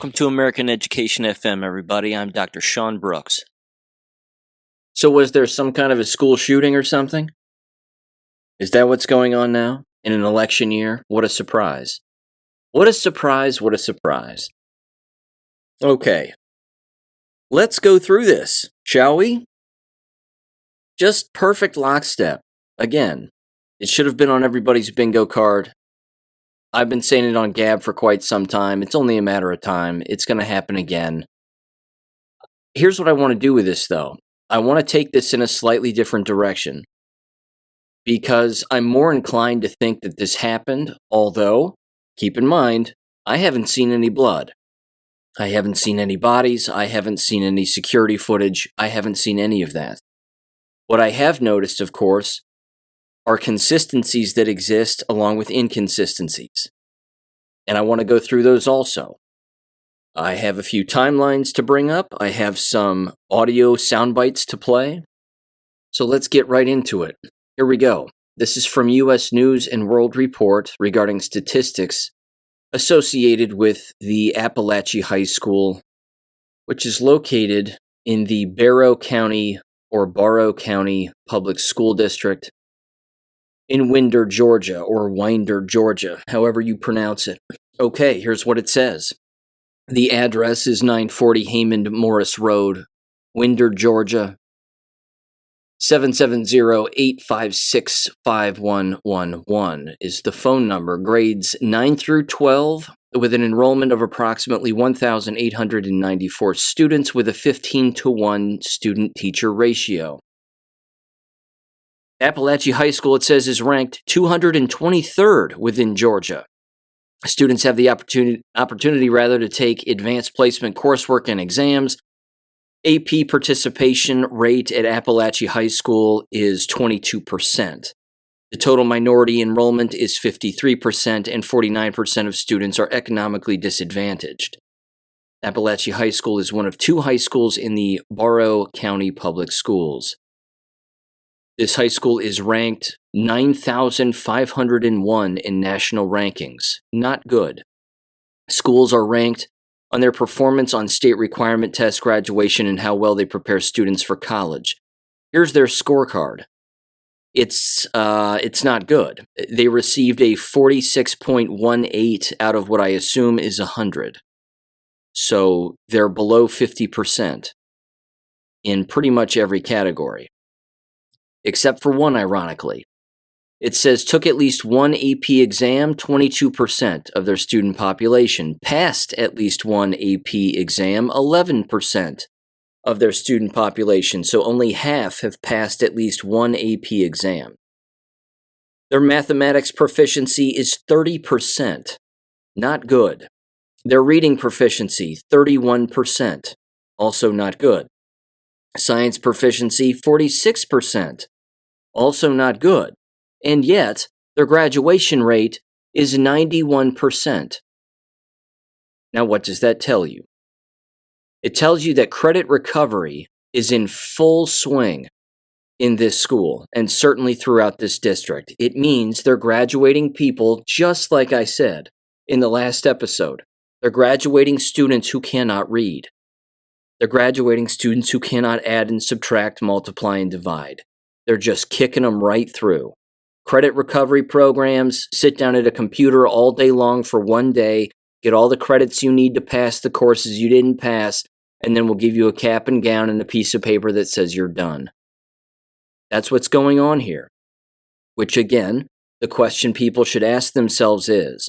Welcome to American Education FM, everybody. I'm Dr. Sean Brooks. So was there some kind of a school shooting or something? Is that what's going on now? In an election year? What a surprise. What a surprise, what a surprise. Okay. Let's go through this, shall we? Just perfect lockstep. Again, it should have been on everybody's bingo card. I've been saying it on Gab for quite some time. It's only a matter of time. It's going to happen again. Here's what I want to do with this, though. I want to take this in a slightly different direction because I'm more inclined to think that this happened, although, keep in mind, I haven't seen any blood. I haven't seen any bodies. I haven't seen any security footage. I haven't seen any of that. What I have noticed, of course, are consistencies that exist along with inconsistencies. And I want to go through those also. I have a few timelines to bring up. I have some audio sound bites to play. So let's get right into it. Here we go. This is from U.S. News and World Report regarding statistics associated with the Apalachee High School, which is located in the Barrow County Public School District in Winder, Georgia, or Winder, Georgia, however you pronounce it. Okay, here's what it says. The address is 940 Haymond Morris Road, Winder, Georgia, 770-856-5111 is the phone number. Grades 9 through 12, with an enrollment of approximately 1,894 students with a 15-to-1 student-teacher ratio. Apalachee High School, it says, is ranked 223rd within Georgia. Students have the opportunity to take advanced placement coursework and exams. AP participation rate at Apalachee High School is 22%. The total minority enrollment is 53%, and 49% of students are economically disadvantaged. Apalachee High School is one of two high schools in the Barrow County Public Schools. This high school is ranked 9,501 in national rankings. Not good. Schools are ranked on their performance on state requirement tests, graduation, and how well they prepare students for college. Here's their scorecard. It's not good. They received a 46.18 out of what I assume is 100. So they're below 50% in pretty much every category. Except for one, ironically. It says took at least one AP exam, 22% of their student population. Passed at least one AP exam, 11% of their student population. So only half have passed at least one AP exam. Their mathematics proficiency is 30%. Not good. Their reading proficiency, 31%. Also not good. Science proficiency, 46%. Also not good. And yet, their graduation rate is 91%. Now, what does that tell you? It tells you that credit recovery is in full swing in this school, and certainly throughout this district. It means they're graduating people, just like I said in the last episode. They're graduating students who cannot read. They're graduating students who cannot add and subtract, multiply, and divide. They're just kicking them right through. Credit recovery programs, sit down at a computer all day long for one day, get all the credits you need to pass the courses you didn't pass, and then we'll give you a cap and gown and a piece of paper that says you're done. That's what's going on here. Which, again, the question people should ask themselves is,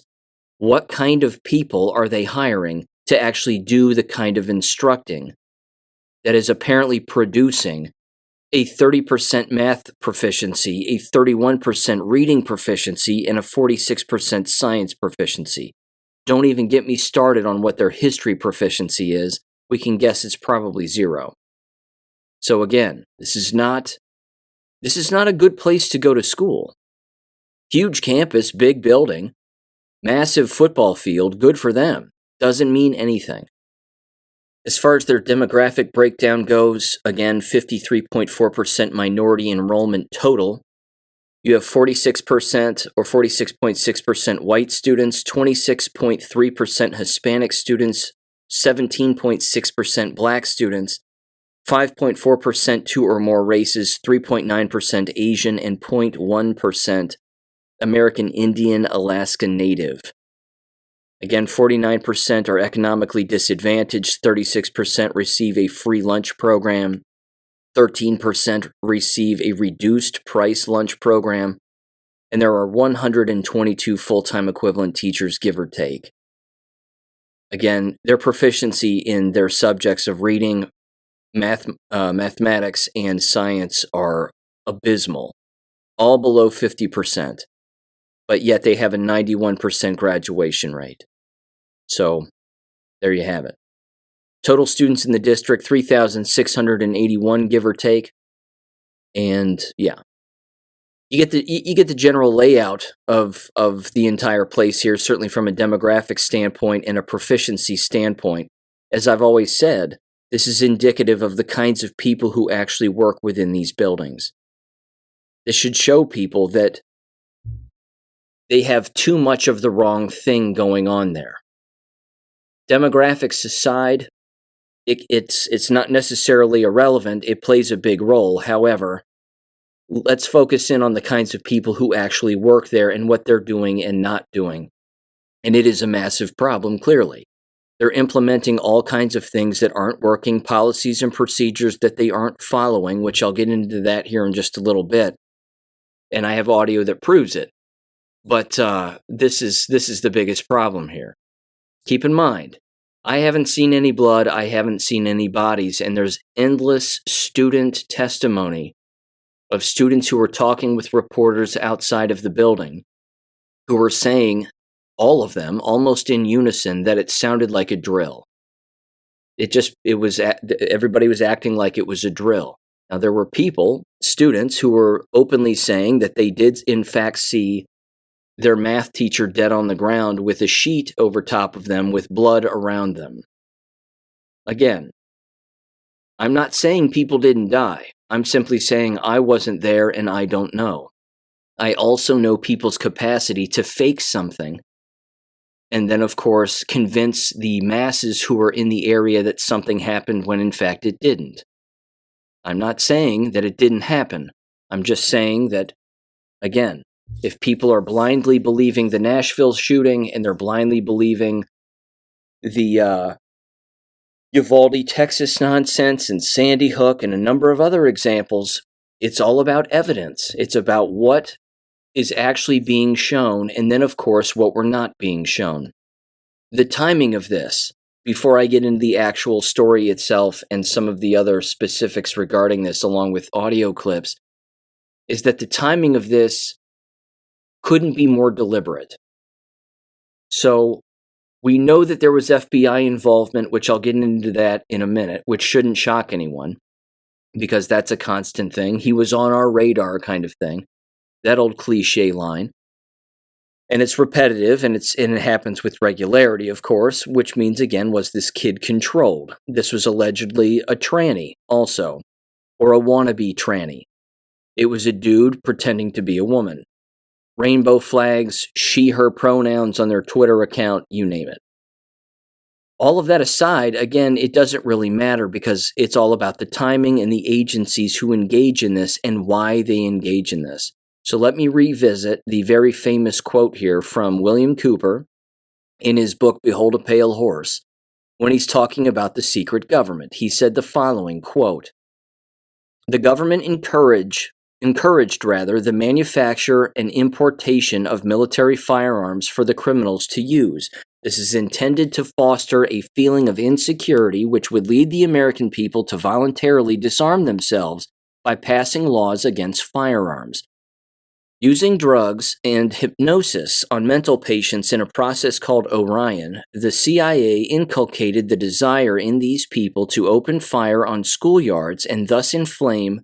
what kind of people are they hiring to actually do the kind of instructing that is apparently producing a 30% math proficiency, a 31% reading proficiency, and a 46% science proficiency? Don't even get me started on what their history proficiency is. We can guess it's probably 0. So again, this is not a good place to go to school. Huge campus, big building, massive football field, good for them. Doesn't mean anything. As far as their demographic breakdown goes, again, 53.4% minority enrollment total. You have 46% or 46.6% white students, 26.3% Hispanic students, 17.6% Black students, 5.4% two or more races, 3.9% Asian, and 0.1% American Indian, Alaska Native. Again, 49% are economically disadvantaged, 36% receive a free lunch program, 13% receive a reduced price lunch program, and there are 122 full-time equivalent teachers, give or take. Again, their proficiency in their subjects of reading, mathematics, and science are abysmal, all below 50%, but yet they have a 91% graduation rate. So, there you have it. Total students in the district, 3,681, give or take. And yeah, you get the general layout of the entire place here, certainly from a demographic standpoint and a proficiency standpoint. As I've always said, this is indicative of the kinds of people who actually work within these buildings. This should show people that they have too much of the wrong thing going on there. Demographics aside, it's not necessarily irrelevant. It plays a big role. However, let's focus in on the kinds of people who actually work there and what they're doing and not doing. And it is a massive problem, clearly. They're implementing all kinds of things that aren't working, policies and procedures that they aren't following, which I'll get into that here in just a little bit. And I have audio that proves it. But this is the biggest problem here. Keep in mind, I haven't seen any blood, I haven't seen any bodies, and there's endless student testimony of students who were talking with reporters outside of the building who were saying, all of them, almost in unison, that it sounded like a drill. Everybody was acting like it was a drill. Now, there were students who were openly saying that they did in fact see their math teacher dead on the ground with a sheet over top of them with blood around them. Again, I'm not saying people didn't die. I'm simply saying I wasn't there and I don't know. I also know people's capacity to fake something and then, of course, convince the masses who are in the area that something happened when in fact it didn't. I'm not saying that it didn't happen. I'm just saying that, again, if people are blindly believing the Nashville shooting and they're blindly believing the Uvalde, Texas nonsense and Sandy Hook and a number of other examples, it's all about evidence. It's about what is actually being shown and then, of course, what we're not being shown. The timing of this, before I get into the actual story itself and some of the other specifics regarding this along with audio clips, is that the timing of this couldn't be more deliberate. So we know that there was FBI involvement, which I'll get into that in a minute, which shouldn't shock anyone because that's a constant thing. He was on our radar kind of thing. That old cliche line. And it's repetitive and it happens with regularity, of course, which means, again, was this kid controlled? This was allegedly a tranny also, or a wannabe tranny. It was a dude pretending to be a woman. Rainbow flags, she, her pronouns on their Twitter account, you name it. All of that aside, again, it doesn't really matter because it's all about the timing and the agencies who engage in this and why they engage in this. So let me revisit the very famous quote here from William Cooper in his book, Behold a Pale Horse, when he's talking about the secret government. He said the following, quote, "The government encouraged the manufacture and importation of military firearms for the criminals to use. This is intended to foster a feeling of insecurity which would lead the American people to voluntarily disarm themselves by passing laws against firearms. Using drugs and hypnosis on mental patients in a process called Orion, the CIA inculcated the desire in these people to open fire on schoolyards and thus inflame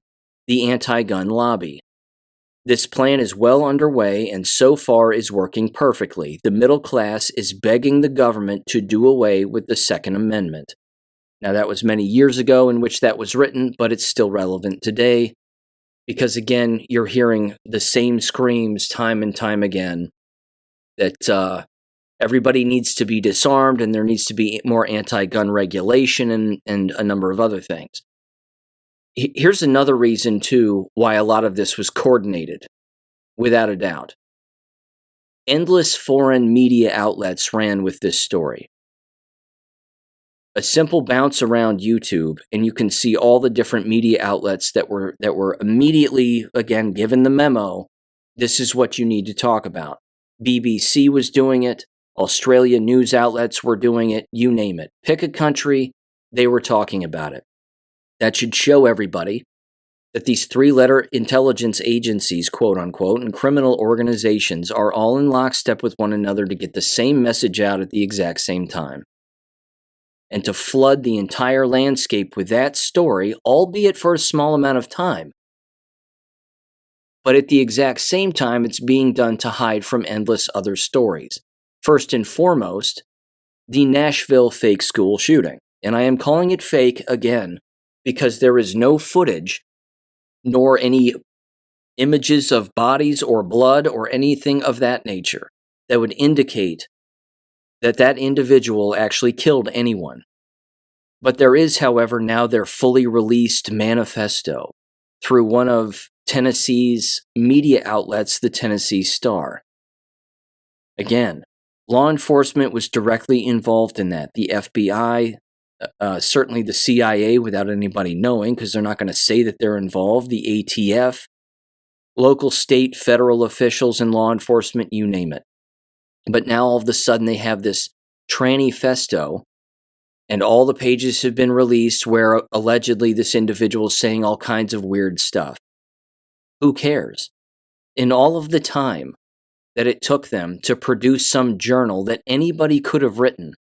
the anti-gun lobby. This plan is well underway and so far is working perfectly. The middle class is begging the government to do away with the Second Amendment." Now, that was many years ago in which that was written, but it's still relevant today because, again, you're hearing the same screams time and time again that everybody needs to be disarmed and there needs to be more anti-gun regulation and a number of other things. Here's another reason, too, why a lot of this was coordinated, without a doubt. Endless foreign media outlets ran with this story. A simple bounce around YouTube, and you can see all the different media outlets that were immediately, again, given the memo, this is what you need to talk about. BBC was doing it. Australia news outlets were doing it. You name it. Pick a country, they were talking about it. That should show everybody that these three-letter intelligence agencies, quote unquote, and criminal organizations are all in lockstep with one another to get the same message out at the exact same time. And to flood the entire landscape with that story, albeit for a small amount of time. But at the exact same time, it's being done to hide from endless other stories. First and foremost, the Nashville fake school shooting. And I am calling it fake again, because there is no footage, nor any images of bodies or blood or anything of that nature that would indicate that that individual actually killed anyone. But there is, however, now their fully released manifesto through one of Tennessee's media outlets, the Tennessee Star. Again, law enforcement was directly involved in that. The FBI, certainly the CIA without anybody knowing, because they're not going to say that they're involved, the ATF, local, state, federal officials and law enforcement, you name it. But now all of a sudden they have this tranny-festo, and all the pages have been released where allegedly this individual is saying all kinds of weird stuff. Who cares? In all of the time that it took them to produce some journal that anybody could have written,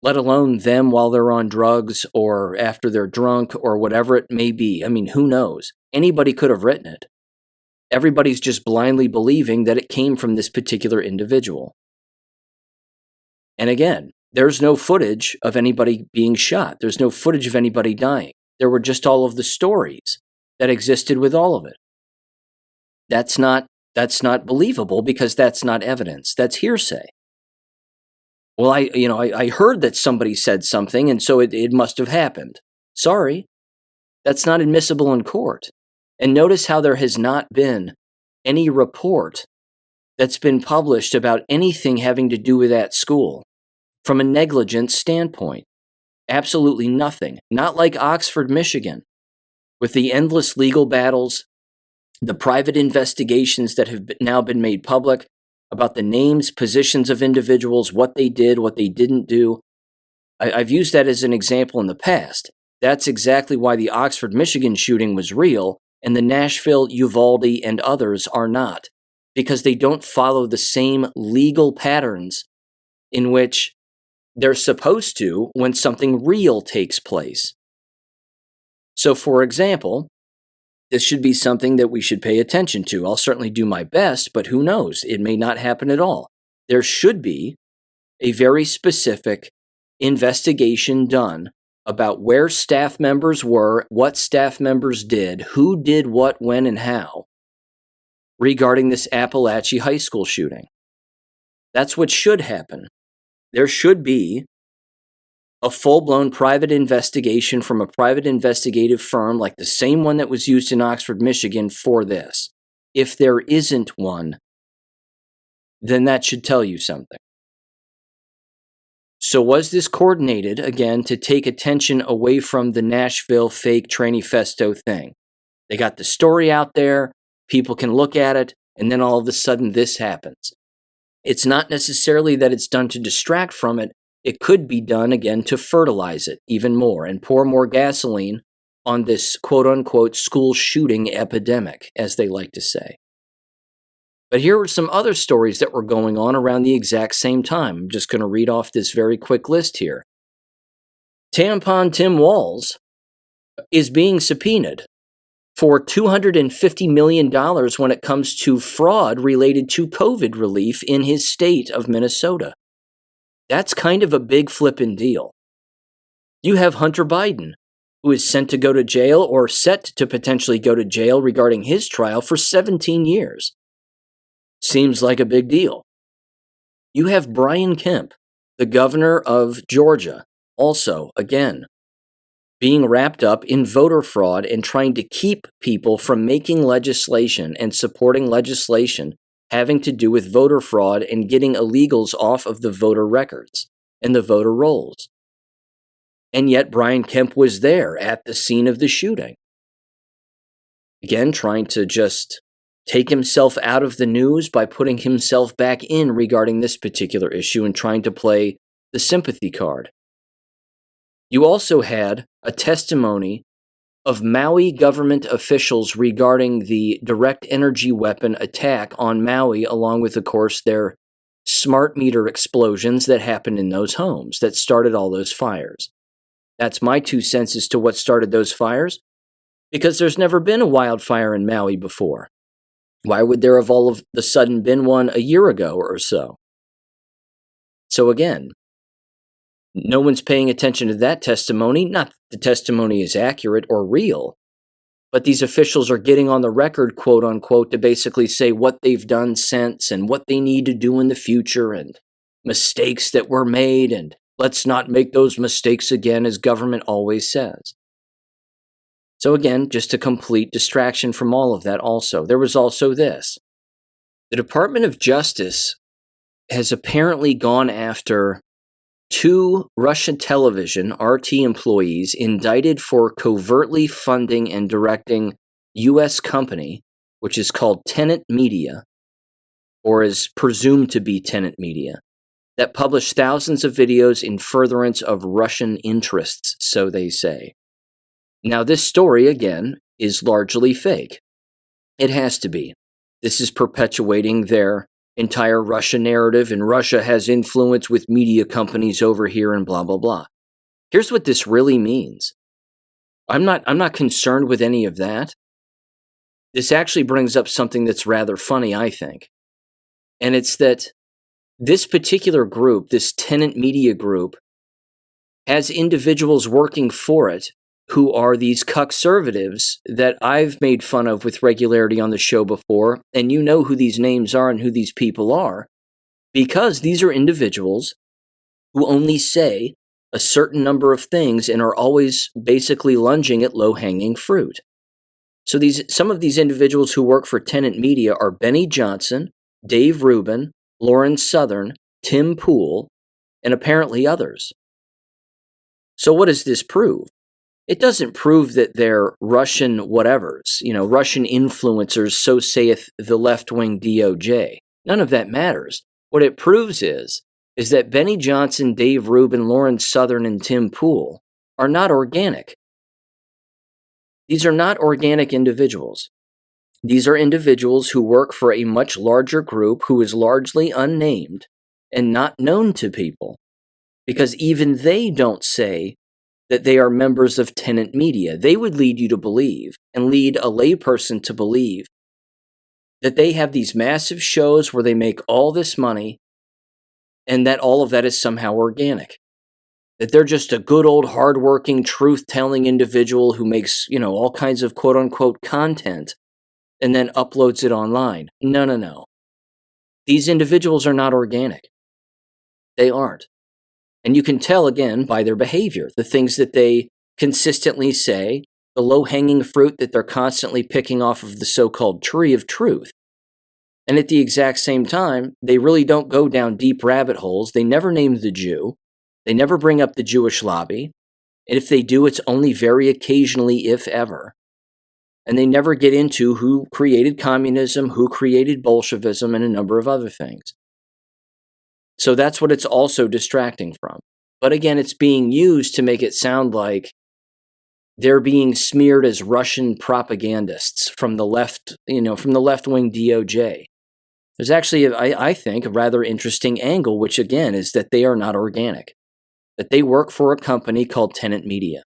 let alone them while they're on drugs or after they're drunk or whatever it may be. I mean, who knows? Anybody could have written it. Everybody's just blindly believing that it came from this particular individual. And again, there's no footage of anybody being shot. There's no footage of anybody dying. There were just all of the stories that existed with all of it. That's not believable because that's not evidence. That's hearsay. Well, I heard that somebody said something, and so it must have happened. Sorry, that's not admissible in court. And notice how there has not been any report that's been published about anything having to do with that school from a negligence standpoint. Absolutely nothing. Not like Oxford, Michigan, with the endless legal battles, the private investigations that have now been made public about the names, positions of individuals, what they did, what they didn't do. I've used that as an example in the past. That's exactly why the Oxford, Michigan shooting was real, and the Nashville, Uvalde, and others are not, because they don't follow the same legal patterns in which they're supposed to when something real takes place. So, for example, this should be something that we should pay attention to. I'll certainly do my best, but who knows? It may not happen at all. There should be a very specific investigation done about where staff members were, what staff members did, who did what, when, and how regarding this Apalachee high school shooting. That's what should happen. There should be a full-blown private investigation from a private investigative firm like the same one that was used in Oxford, Michigan for this. If there isn't one, then that should tell you something. So was this coordinated, again, to take attention away from the Nashville fake tranny-festo thing? They got the story out there, people can look at it, and then all of a sudden this happens. It's not necessarily that it's done to distract from it. It could be done, again, to fertilize it even more and pour more gasoline on this quote-unquote school shooting epidemic, as they like to say. But here are some other stories that were going on around the exact same time. I'm just going to read off this very quick list here. Tampon Tim Walz is being subpoenaed for $250 million when it comes to fraud related to COVID relief in his state of Minnesota. That's kind of a big flippin' deal. You have Hunter Biden, who is sent to go to jail or set to potentially go to jail regarding his trial for 17 years. Seems like a big deal. You have Brian Kemp, the governor of Georgia, also, again, being wrapped up in voter fraud and trying to keep people from making legislation and supporting legislation having to do with voter fraud and getting illegals off of the voter records and the voter rolls. And yet Brian Kemp was there at the scene of the shooting. Again, trying to just take himself out of the news by putting himself back in regarding this particular issue and trying to play the sympathy card. You also had a testimony of Maui government officials regarding the direct energy weapon attack on Maui, along with, of course, their smart meter explosions that happened in those homes that started all those fires. That's my 2 cents as to what started those fires, because there's never been a wildfire in Maui before. Why would there have all of a sudden been one a year ago or so? So again, no one's paying attention to that testimony. Not that the testimony is accurate or real, but these officials are getting on the record, quote unquote, to basically say what they've done since and what they need to do in the future and mistakes that were made, and let's not make those mistakes again, as government always says. So again, just a complete distraction from all of that also. There was also this. The Department of Justice has apparently gone after 2 Russian television RT employees indicted for covertly funding and directing U.S. company, which is called Tenet Media, or is presumed to be Tenet Media, that published thousands of videos in furtherance of Russian interests, so they say. Now, this story, again, is largely fake. It has to be. This is perpetuating their entire Russia narrative, and Russia has influence with media companies over here and blah, blah, blah. Here's what this really means. I'm not concerned with any of that. This actually brings up something that's rather funny, I think. And it's that this particular group, this Tenet Media group, has individuals working for it who are these cuckservatives that I've made fun of with regularity on the show before, and you know who these names are and who these people are, because these are individuals who only say a certain number of things and are always basically lunging at low-hanging fruit. So some of these individuals who work for Tenet Media are Benny Johnson, Dave Rubin, Lauren Southern, Tim Pool, and apparently others. So what does this prove? It doesn't prove that they're Russian whatevers, Russian influencers, so saith the left-wing DOJ. None of that matters. What it proves is that Benny Johnson, Dave Rubin, Lauren Southern, and Tim Pool are not organic. These are not organic individuals. These are individuals who work for a much larger group who is largely unnamed and not known to people, because even they don't say that they are members of Tenet Media. They would lead you to believe, and lead a layperson to believe, that they have these massive shows where they make all this money, and that all of that is somehow organic. That they're just a good old hardworking, truth-telling individual who makes, all kinds of quote-unquote content, and then uploads it online. No. These individuals are not organic. They aren't. And you can tell, again, by their behavior, the things that they consistently say, the low-hanging fruit that they're constantly picking off of the so-called tree of truth. And at the exact same time, they really don't go down deep rabbit holes. They never name the Jew. They never bring up the Jewish lobby. And if they do, it's only very occasionally, if ever. And they never get into who created communism, who created Bolshevism, and a number of other things. So that's what it's also distracting from. But again, it's being used to make it sound like they're being smeared as Russian propagandists from the left, from the left-wing DOJ. There's actually, I think, a rather interesting angle, which again is that they are not organic. That they work for a company called Tenet Media.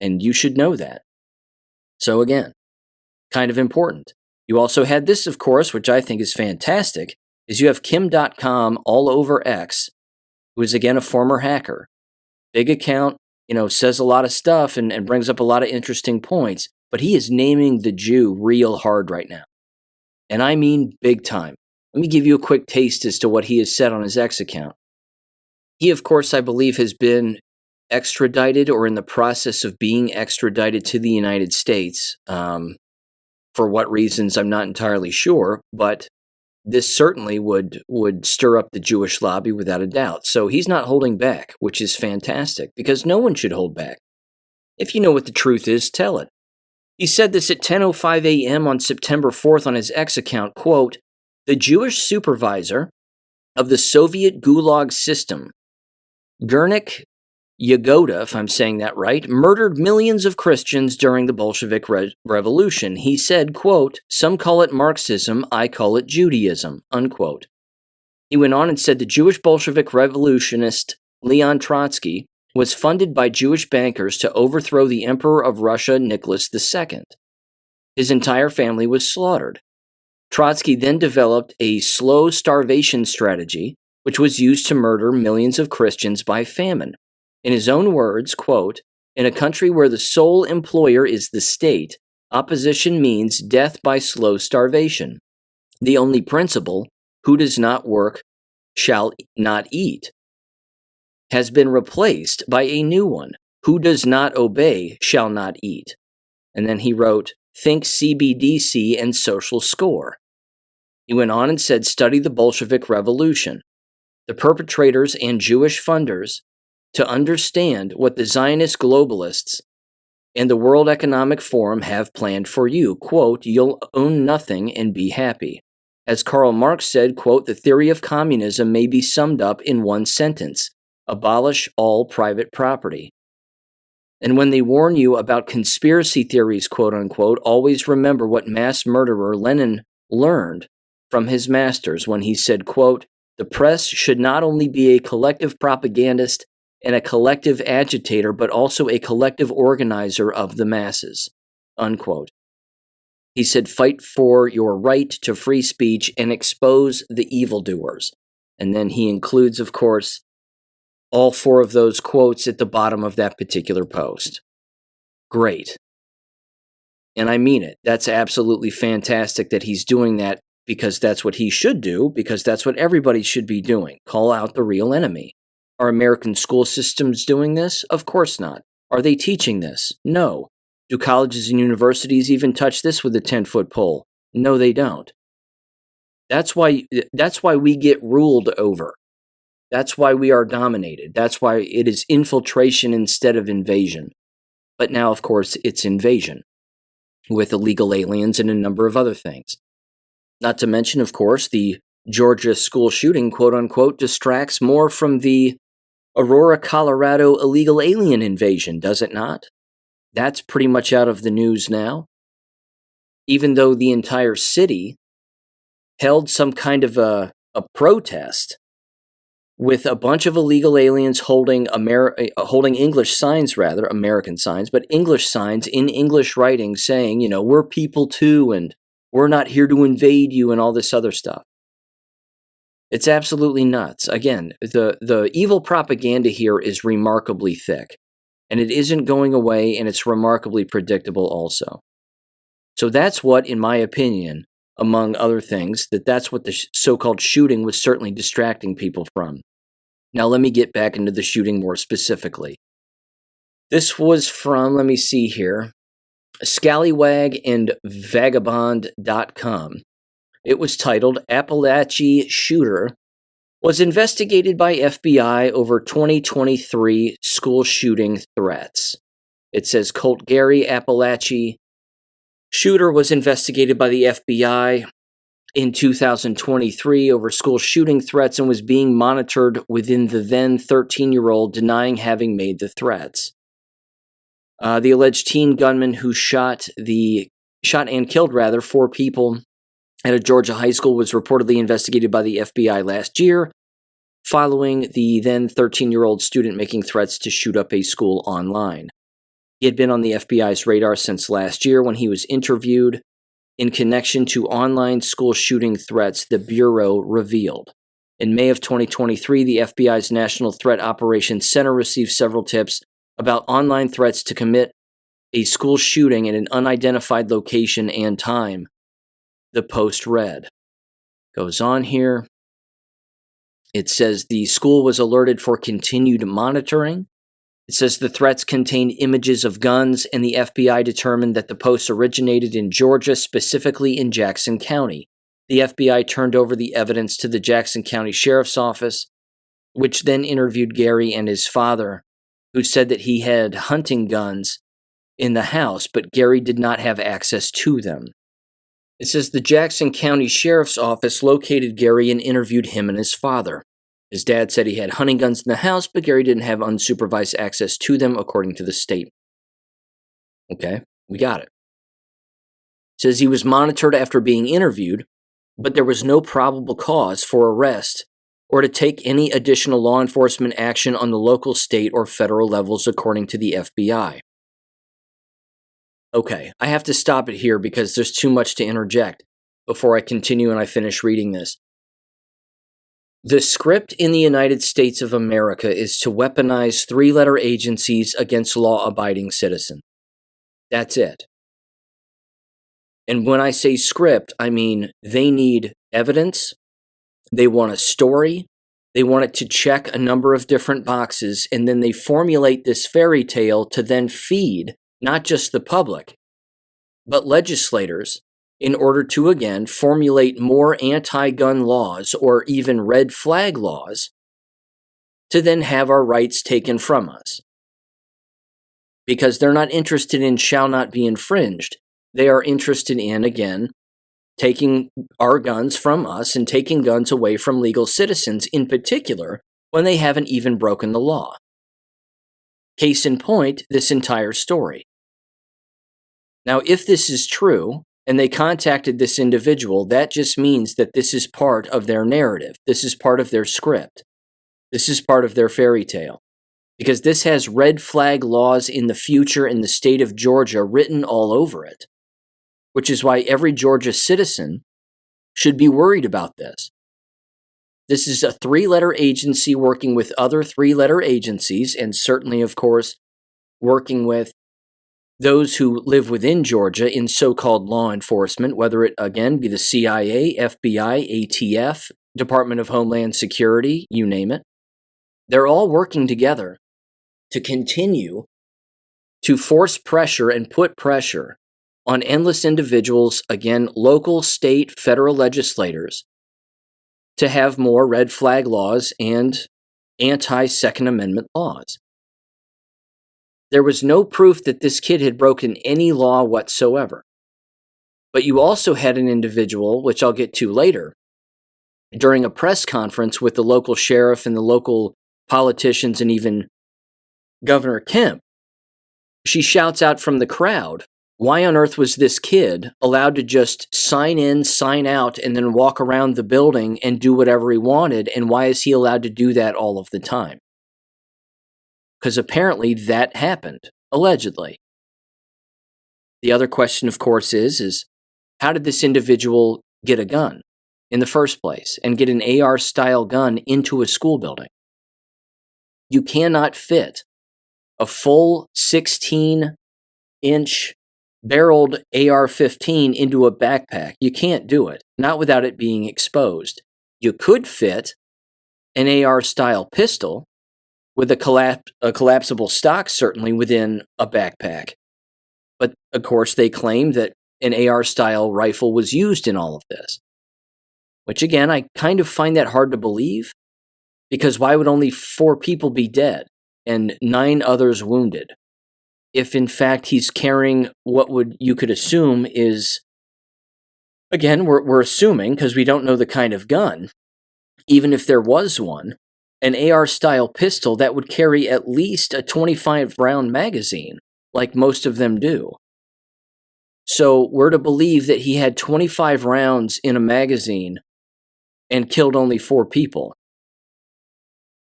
And you should know that. So again, kind of important. You also had this, of course, which I think is fantastic, is you have Kim.com all over X, who is again a former hacker. Big account, says a lot of stuff and brings up a lot of interesting points, but he is naming the Jew real hard right now. And I mean big time. Let me give you a quick taste as to what he has said on his X account. He, of course, I believe, has been extradited or in the process of being extradited to the United States. For what reasons, I'm not entirely sure, but this certainly would stir up the Jewish lobby without a doubt. So he's not holding back, which is fantastic, because no one should hold back. If you know what the truth is, tell it. He said this at 10:05 a.m. on September 4th on his X account, quote, "The Jewish supervisor of the Soviet Gulag system, Gurnik Yagoda, if I'm saying that right, murdered millions of Christians during the Bolshevik Revolution. He said, quote, 'Some call it Marxism, I call it Judaism,' unquote." He went on and said the Jewish Bolshevik revolutionist Leon Trotsky was funded by Jewish bankers to overthrow the Emperor of Russia, Nicholas II. His entire family was slaughtered. Trotsky then developed a slow starvation strategy, which was used to murder millions of Christians by famine. In his own words, quote, "In a country where the sole employer is the state, opposition means death by slow starvation. The only principle, who does not work shall not eat, has been replaced by a new one, who does not obey shall not eat." And then he wrote, "Think CBDC and social score." He went on and said, "Study the Bolshevik Revolution, the perpetrators and Jewish funders, to understand what the Zionist globalists and the World Economic Forum have planned for you. Quote, you'll own nothing and be happy. As Karl Marx said, quote, the theory of communism may be summed up in one sentence: abolish all private property. And when they warn you about conspiracy theories, quote unquote, always remember what mass murderer Lenin learned from his masters when he said, quote, the press should not only be a collective propagandist and a collective agitator, but also a collective organizer of the masses, unquote. He said, fight for your right to free speech and expose the evildoers. And then he includes, of course, all four of those quotes at the bottom of that particular post. Great. And I mean it. That's absolutely fantastic that he's doing that, because that's what he should do, because that's what everybody should be doing. Call out the real enemy. Are American school systems doing this? Of course not. Are they teaching this? No. Do colleges and universities even touch this with a 10-foot pole? No, they don't. That's why we get ruled over. That's why we are dominated. That's why it is infiltration instead of invasion. But now, of course, it's invasion with illegal aliens and a number of other things. Not to mention, of course, the Georgia school shooting, quote unquote, distracts more from the Aurora, Colorado illegal alien invasion, does it not? That's pretty much out of the news now. Even though the entire city held some kind of a protest with a bunch of illegal aliens holding English signs, rather, American signs, but English signs in English writing saying, we're people too, and we're not here to invade you, and all this other stuff. It's absolutely nuts. Again, the evil propaganda here is remarkably thick, and it isn't going away, and it's remarkably predictable also. So that's what, in my opinion, among other things, that's what the so-called shooting was certainly distracting people from. Now let me get back into the shooting more specifically. This was from, let me see here, scallywagandvagabond.com. It was titled, Apalachee Shooter was investigated by FBI over 2023 school shooting threats. It says Colt Gary Apalachee Shooter was investigated by the FBI in 2023 over school shooting threats and was being monitored within the then 13-year-old, denying having made the threats. The alleged teen gunman who shot and killed 4 people at a Georgia high school was reportedly investigated by the FBI last year, following the then 13-year-old student making threats to shoot up a school online. He had been on the FBI's radar since last year when he was interviewed in connection to online school shooting threats, the Bureau revealed. In May of 2023, the FBI's National Threat Operations Center received several tips about online threats to commit a school shooting in an unidentified location and time, the Post read. Goes on here. It says the school was alerted for continued monitoring. It says the threats contained images of guns, and the FBI determined that the posts originated in Georgia, specifically in Jackson County. The FBI turned over the evidence to the Jackson County Sheriff's Office, which then interviewed Gary and his father, who said that he had hunting guns in the house, but Gary did not have access to them. It says the Jackson County Sheriff's Office located Gary and interviewed him and his father. His dad said he had hunting guns in the house, but Gary didn't have unsupervised access to them, according to the state. Okay, we got it. It says he was monitored after being interviewed, but there was no probable cause for arrest or to take any additional law enforcement action on the local, state, or federal levels, according to the FBI. Okay, I have to stop it here because there's too much to interject before I continue and I finish reading this. The script in the United States of America is to weaponize three-letter agencies against law-abiding citizens. That's it. And when I say script, I mean they need evidence, they want a story, they want it to check a number of different boxes, and then they formulate this fairy tale to then feed not just the public, but legislators, in order to, again, formulate more anti-gun laws or even red flag laws to then have our rights taken from us. Because they're not interested in shall not be infringed. They are interested in, again, taking our guns from us and taking guns away from legal citizens, in particular, when they haven't even broken the law. Case in point, this entire story. Now, if this is true, and they contacted this individual, that just means that this is part of their narrative. This is part of their script. This is part of their fairy tale. Because this has red flag laws in the future in the state of Georgia written all over it. Which is why every Georgia citizen should be worried about this. This is a three-letter agency working with other three-letter agencies, and certainly, of course, working with those who live within Georgia in so-called law enforcement, whether it, again, be the CIA, FBI, ATF, Department of Homeland Security, you name it. They're all working together to continue to force pressure and put pressure on endless individuals, again, local, state, federal legislators, to have more red flag laws and anti-Second Amendment laws. There was no proof that this kid had broken any law whatsoever. But you also had an individual, which I'll get to later, during a press conference with the local sheriff and the local politicians and even Governor Kemp. She shouts out from the crowd, why on earth was this kid allowed to just sign in, sign out, and then walk around the building and do whatever he wanted, and why is he allowed to do that all of the time? Because apparently that happened, allegedly. The other question, of course, is how did this individual get a gun in the first place and get an AR-style gun into a school building? You cannot fit a full 16-inch barreled AR-15 into a backpack. You can't do it, not without it being exposed. You could fit an AR-style pistol with a collapsible stock, certainly, within a backpack. But, of course, they claim that an AR-style rifle was used in all of this. Which, again, I kind of find that hard to believe, because why would only 4 people be dead and 9 others wounded? If, in fact, he's carrying what you could assume is, again, we're assuming, because we don't know the kind of gun, even if there was one, an AR-style pistol that would carry at least a 25-round magazine, like most of them do. So we're to believe that he had 25 rounds in a magazine and killed only 4 people.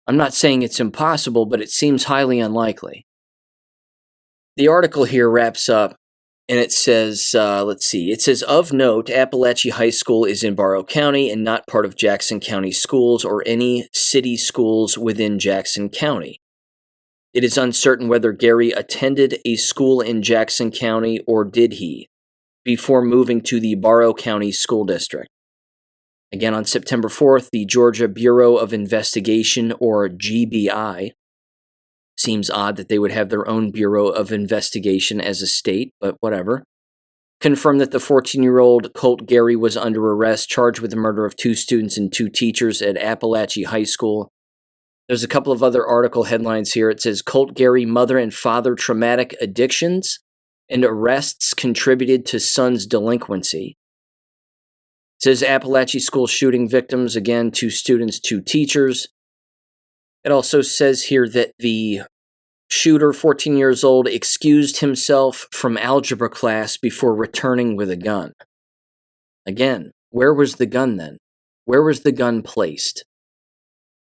I'm not saying it's impossible, but it seems highly unlikely. The article here wraps up, and it says, it says, of note, Apalachee High School is in Barrow County and not part of Jackson County Schools or any city schools within Jackson County. It is uncertain whether Gary attended a school in Jackson County or did he, before moving to the Barrow County School District. Again, on September 4th, the Georgia Bureau of Investigation, or GBI, seems odd that they would have their own Bureau of Investigation as a state, but whatever, confirmed that the 14-year-old Colt Gary was under arrest, charged with the murder of 2 students and 2 teachers at Apalachee High School. There's a couple of other article headlines here. It says, Colt Gary, mother and father traumatic addictions and arrests contributed to son's delinquency. It says Apalachee school shooting victims, again, 2 students, 2 teachers. It also says here that the shooter, 14 years old, excused himself from algebra class before returning with a gun. Again, where was the gun then? Where was the gun placed?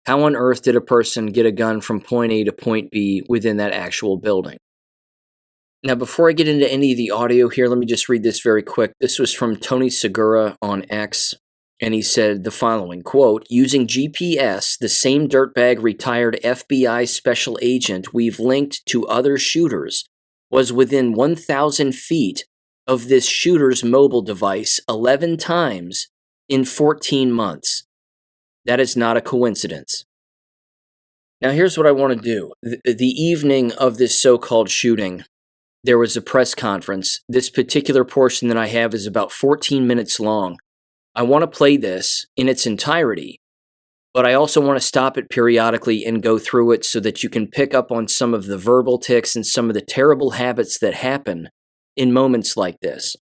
How on earth did a person get a gun from point A to point B within that actual building? Now, before I get into any of the audio here, let me just read this very quick. This was from Tony Segura on X, and he said the following, quote, using GPS, the same dirtbag retired FBI special agent we've linked to other shooters was within 1,000 feet of this shooter's mobile device 11 times in 14 months. That is not a coincidence. Now, here's what I want to do. The evening of this so-called shooting, there was a press conference. This particular portion that I have is about 14 minutes long. I want to play this in its entirety, but I also want to stop it periodically and go through it so that you can pick up on some of the verbal tics and some of the terrible habits that happen in moments like this.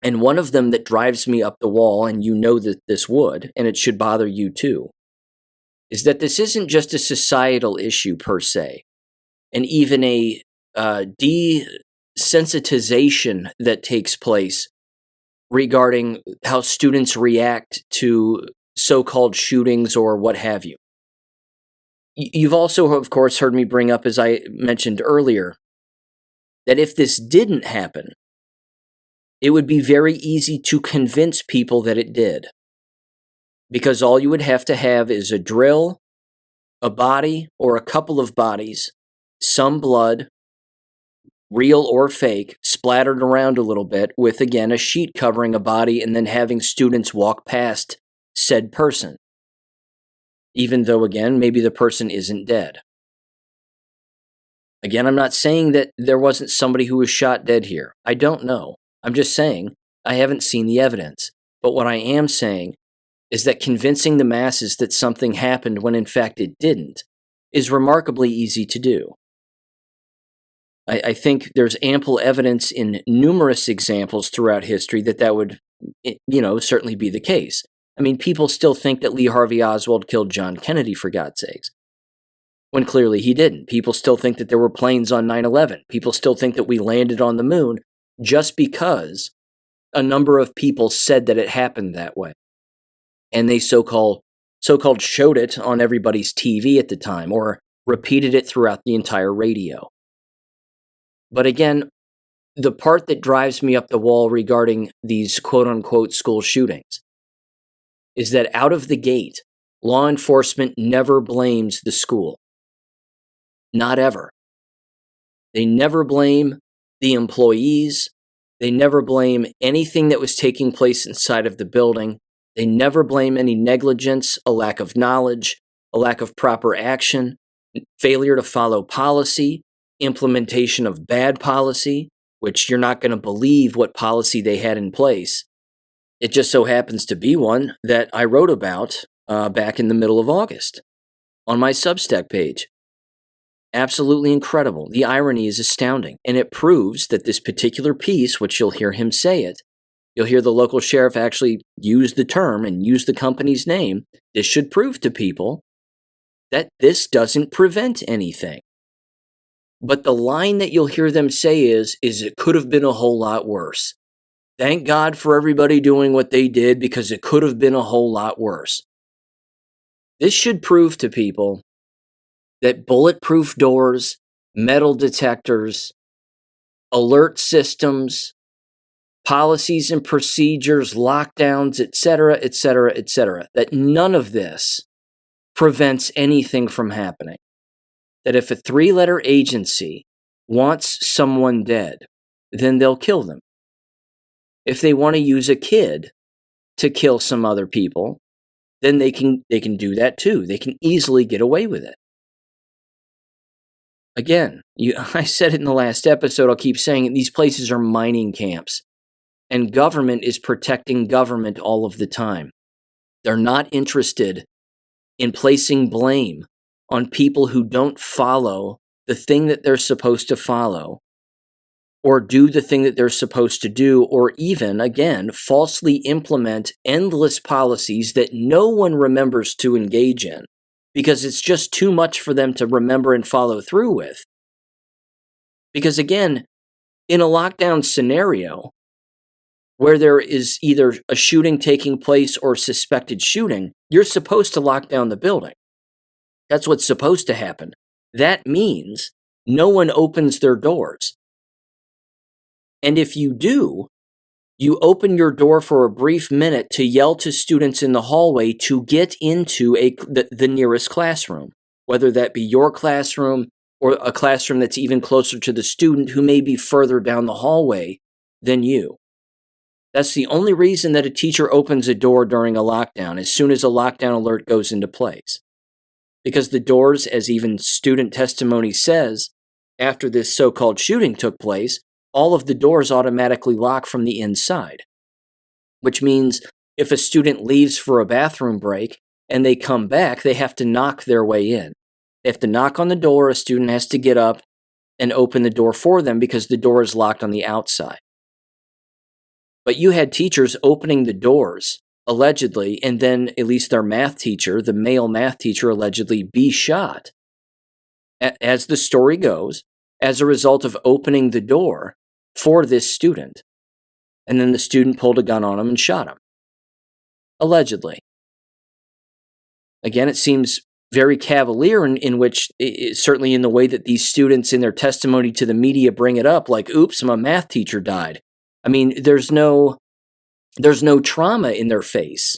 And one of them that drives me up the wall, and you know that this would, and it should bother you too, is that this isn't just a societal issue per se, and even a desensitization that takes place regarding how students react to so-called shootings or what have you. You've also, of course, heard me bring up, as I mentioned earlier, that if this didn't happen, it would be very easy to convince people that it did. Because all you would have to have is a drill, a body, or a couple of bodies, some blood, real or fake, splattered around a little bit with, again, a sheet covering a body and then having students walk past said person. Even though, again, maybe the person isn't dead. Again, I'm not saying that there wasn't somebody who was shot dead here. I don't know. I'm just saying I haven't seen the evidence. But what I am saying is that convincing the masses that something happened when in fact it didn't is remarkably easy to do. I think there's ample evidence in numerous examples throughout history that would, certainly be the case. I mean, people still think that Lee Harvey Oswald killed John Kennedy, for God's sakes, when clearly he didn't. People still think that there were planes on 9/11. People still think that we landed on the moon just because a number of people said that it happened that way. And they so-called showed it on everybody's TV at the time, or repeated it throughout the entire radio. But again, the part that drives me up the wall regarding these quote-unquote school shootings is that out of the gate, law enforcement never blames the school. Not ever. They never blame the employees. They never blame anything that was taking place inside of the building. They never blame any negligence, a lack of knowledge, a lack of proper action, failure to follow policy, implementation of bad policy, which you're not going to believe what policy they had in place. It just so happens to be one that I wrote about back in the middle of August on my Substack page. Absolutely incredible. The irony is astounding, and it proves that this particular piece, which you'll hear him say it, you'll hear the local sheriff actually use the term and use the company's name. This should prove to people that this doesn't prevent anything. But the line that you'll hear them say is it could have been a whole lot worse. Thank God for everybody doing what they did because it could have been a whole lot worse. This should prove to people that bulletproof doors, metal detectors, alert systems, policies and procedures, lockdowns, etc., that none of this prevents anything from happening. That if a 3-letter agency wants someone dead, then they'll kill them. If they want to use a kid to kill some other people, then they can do that too. They can easily get away with it. Again, I said it in the last episode, I'll keep saying it, these places are mining camps. And government is protecting government all of the time. They're not interested in placing blame on people who don't follow the thing that they're supposed to follow, or do the thing that they're supposed to do, or even, again, falsely implement endless policies that no one remembers to engage in because it's just too much for them to remember and follow through with. Because again, in a lockdown scenario where there is either a shooting taking place or suspected shooting, you're supposed to lock down the building. That's what's supposed to happen. That means no one opens their doors. And if you do, you open your door for a brief minute to yell to students in the hallway to get into the nearest classroom, whether that be your classroom or a classroom that's even closer to the student who may be further down the hallway than you. That's the only reason that a teacher opens a door during a lockdown, as soon as a lockdown alert goes into place. Because the doors, as even student testimony says, after this so-called shooting took place, all of the doors automatically lock from the inside. Which means if a student leaves for a bathroom break and they come back, they have to knock their way in. They have to knock on the door, a student has to get up and open the door for them because the door is locked on the outside. But you had teachers opening the doors, allegedly, and then at least their math teacher, the male math teacher, allegedly be shot, as the story goes, as a result of opening the door for this student. And then the student pulled a gun on him and shot him. Allegedly. Again, it seems very cavalier in which, certainly in the way that these students in their testimony to the media bring it up, like, oops, my math teacher died. I mean, there's no trauma in their face.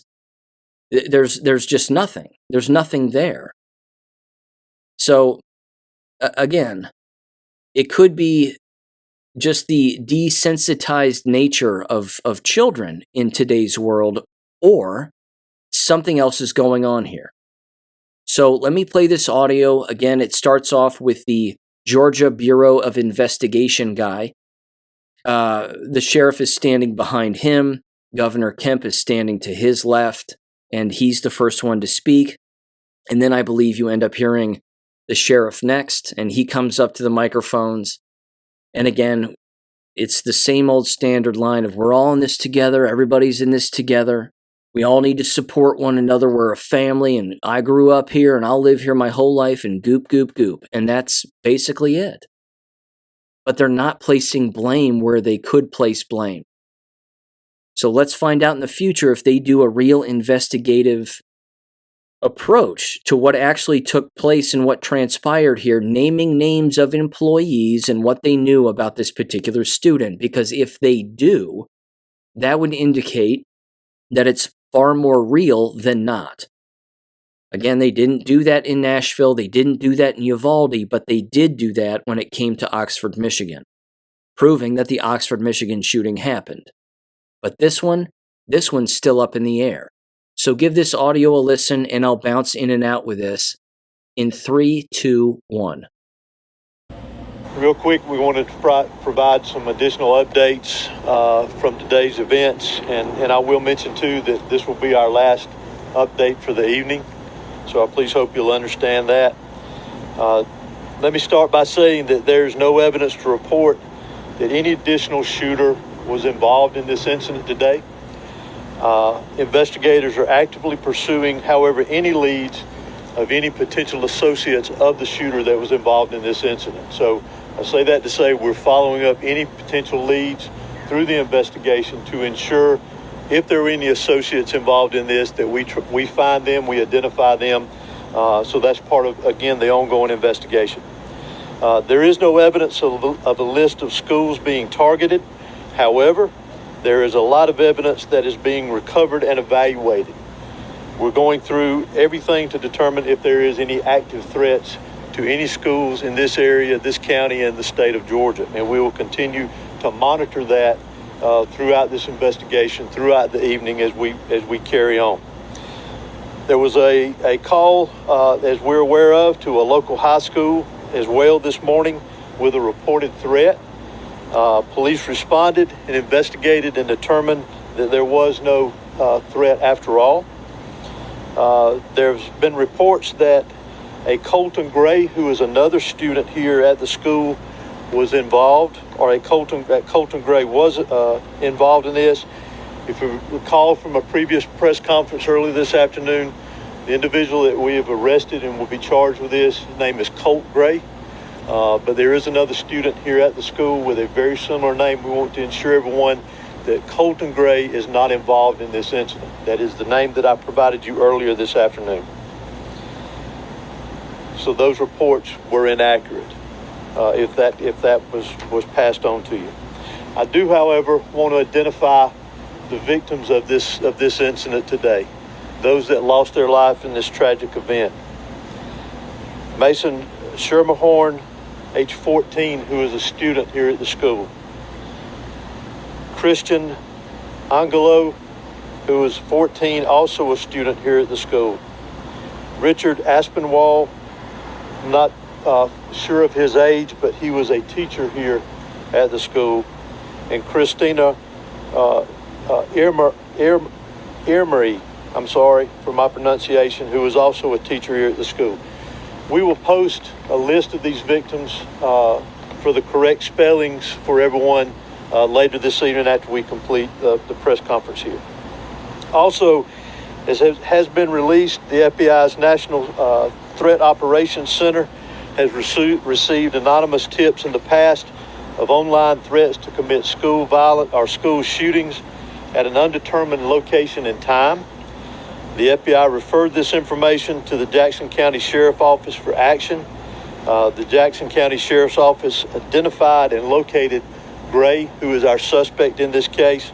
There's just nothing. There's nothing there. So, again, it could be just the desensitized nature of children in today's world, or something else is going on here. So let me play this audio. Again, it starts off with the Georgia Bureau of Investigation guy. The sheriff is standing behind him. Governor Kemp is standing to his left, and he's the first one to speak. And then I believe you end up hearing the sheriff next, and he comes up to the microphones. And again, it's the same old standard line of we're all in this together, everybody's in this together. We all need to support one another. We're a family, and I grew up here, and I'll live here my whole life, and goop, goop, goop. And that's basically it. But they're not placing blame where they could place blame. So let's find out in the future if they do a real investigative approach to what actually took place and what transpired here, naming names of employees and what they knew about this particular student. Because if they do, that would indicate that it's far more real than not. Again, they didn't do that in Nashville, they didn't do that in Uvalde, but they did do that when it came to Oxford, Michigan, proving that the Oxford, Michigan shooting happened. But this one's still up in the air. So give this audio a listen, and I'll bounce in and out with this in 3, 2, 1. Real quick, we wanted to provide some additional updates from today's events, and I will mention too that this will be our last update for the evening, so I please hope you'll understand that. Let me start by saying that there's no evidence to report that any additional shooter was involved in this incident today. Investigators are actively pursuing, however, any leads of any potential associates of the shooter that was involved in this incident. So I say that to say we're following up any potential leads through the investigation to ensure if there are any associates involved in this that we find them, we identify them. So that's part of, again, the ongoing investigation. There is no evidence of a list of schools being targeted. However, there is a lot of evidence that is being recovered and evaluated. We're going through everything to determine if there is any active threats to any schools in this area, this county, and the state of Georgia. And we will continue to monitor that throughout this investigation, throughout the evening as we carry on. There was a call, as we're aware of, to a local high school as well this morning with a reported threat. Police responded and investigated and determined that there was no threat after all. There's been reports that a Colton Gray, who is another student here at the school, was involved, or that Colton Gray was involved in this. If you recall from a previous press conference earlier this afternoon, the individual that we have arrested and will be charged with this, his name is Colt Gray. But there is another student here at the school with a very similar name. We want to ensure everyone that Colton Gray is not involved in this incident. That is the name that I provided you earlier this afternoon. So those reports were inaccurate, if that was passed on to you. I do, however, want to identify the victims of this incident today, those that lost their life in this tragic event. Mason Schermerhorn, age 14, who is a student here at the school. Christian Angelo, who is 14, also a student here at the school. Richard Aspinwall, not sure of his age, but he was a teacher here at the school. And Christina Irmery, I'm sorry for my pronunciation, who was also a teacher here at the school. We will post a list of these victims for the correct spellings for everyone later this evening after we complete the press conference here. Also, as has been released, the FBI's National Threat Operations Center has received anonymous tips in the past of online threats to commit school violence or school shootings at an undetermined location and time. The FBI referred this information to the Jackson County Sheriff's Office for action. The Jackson County Sheriff's Office identified and located Gray, who is our suspect in this case.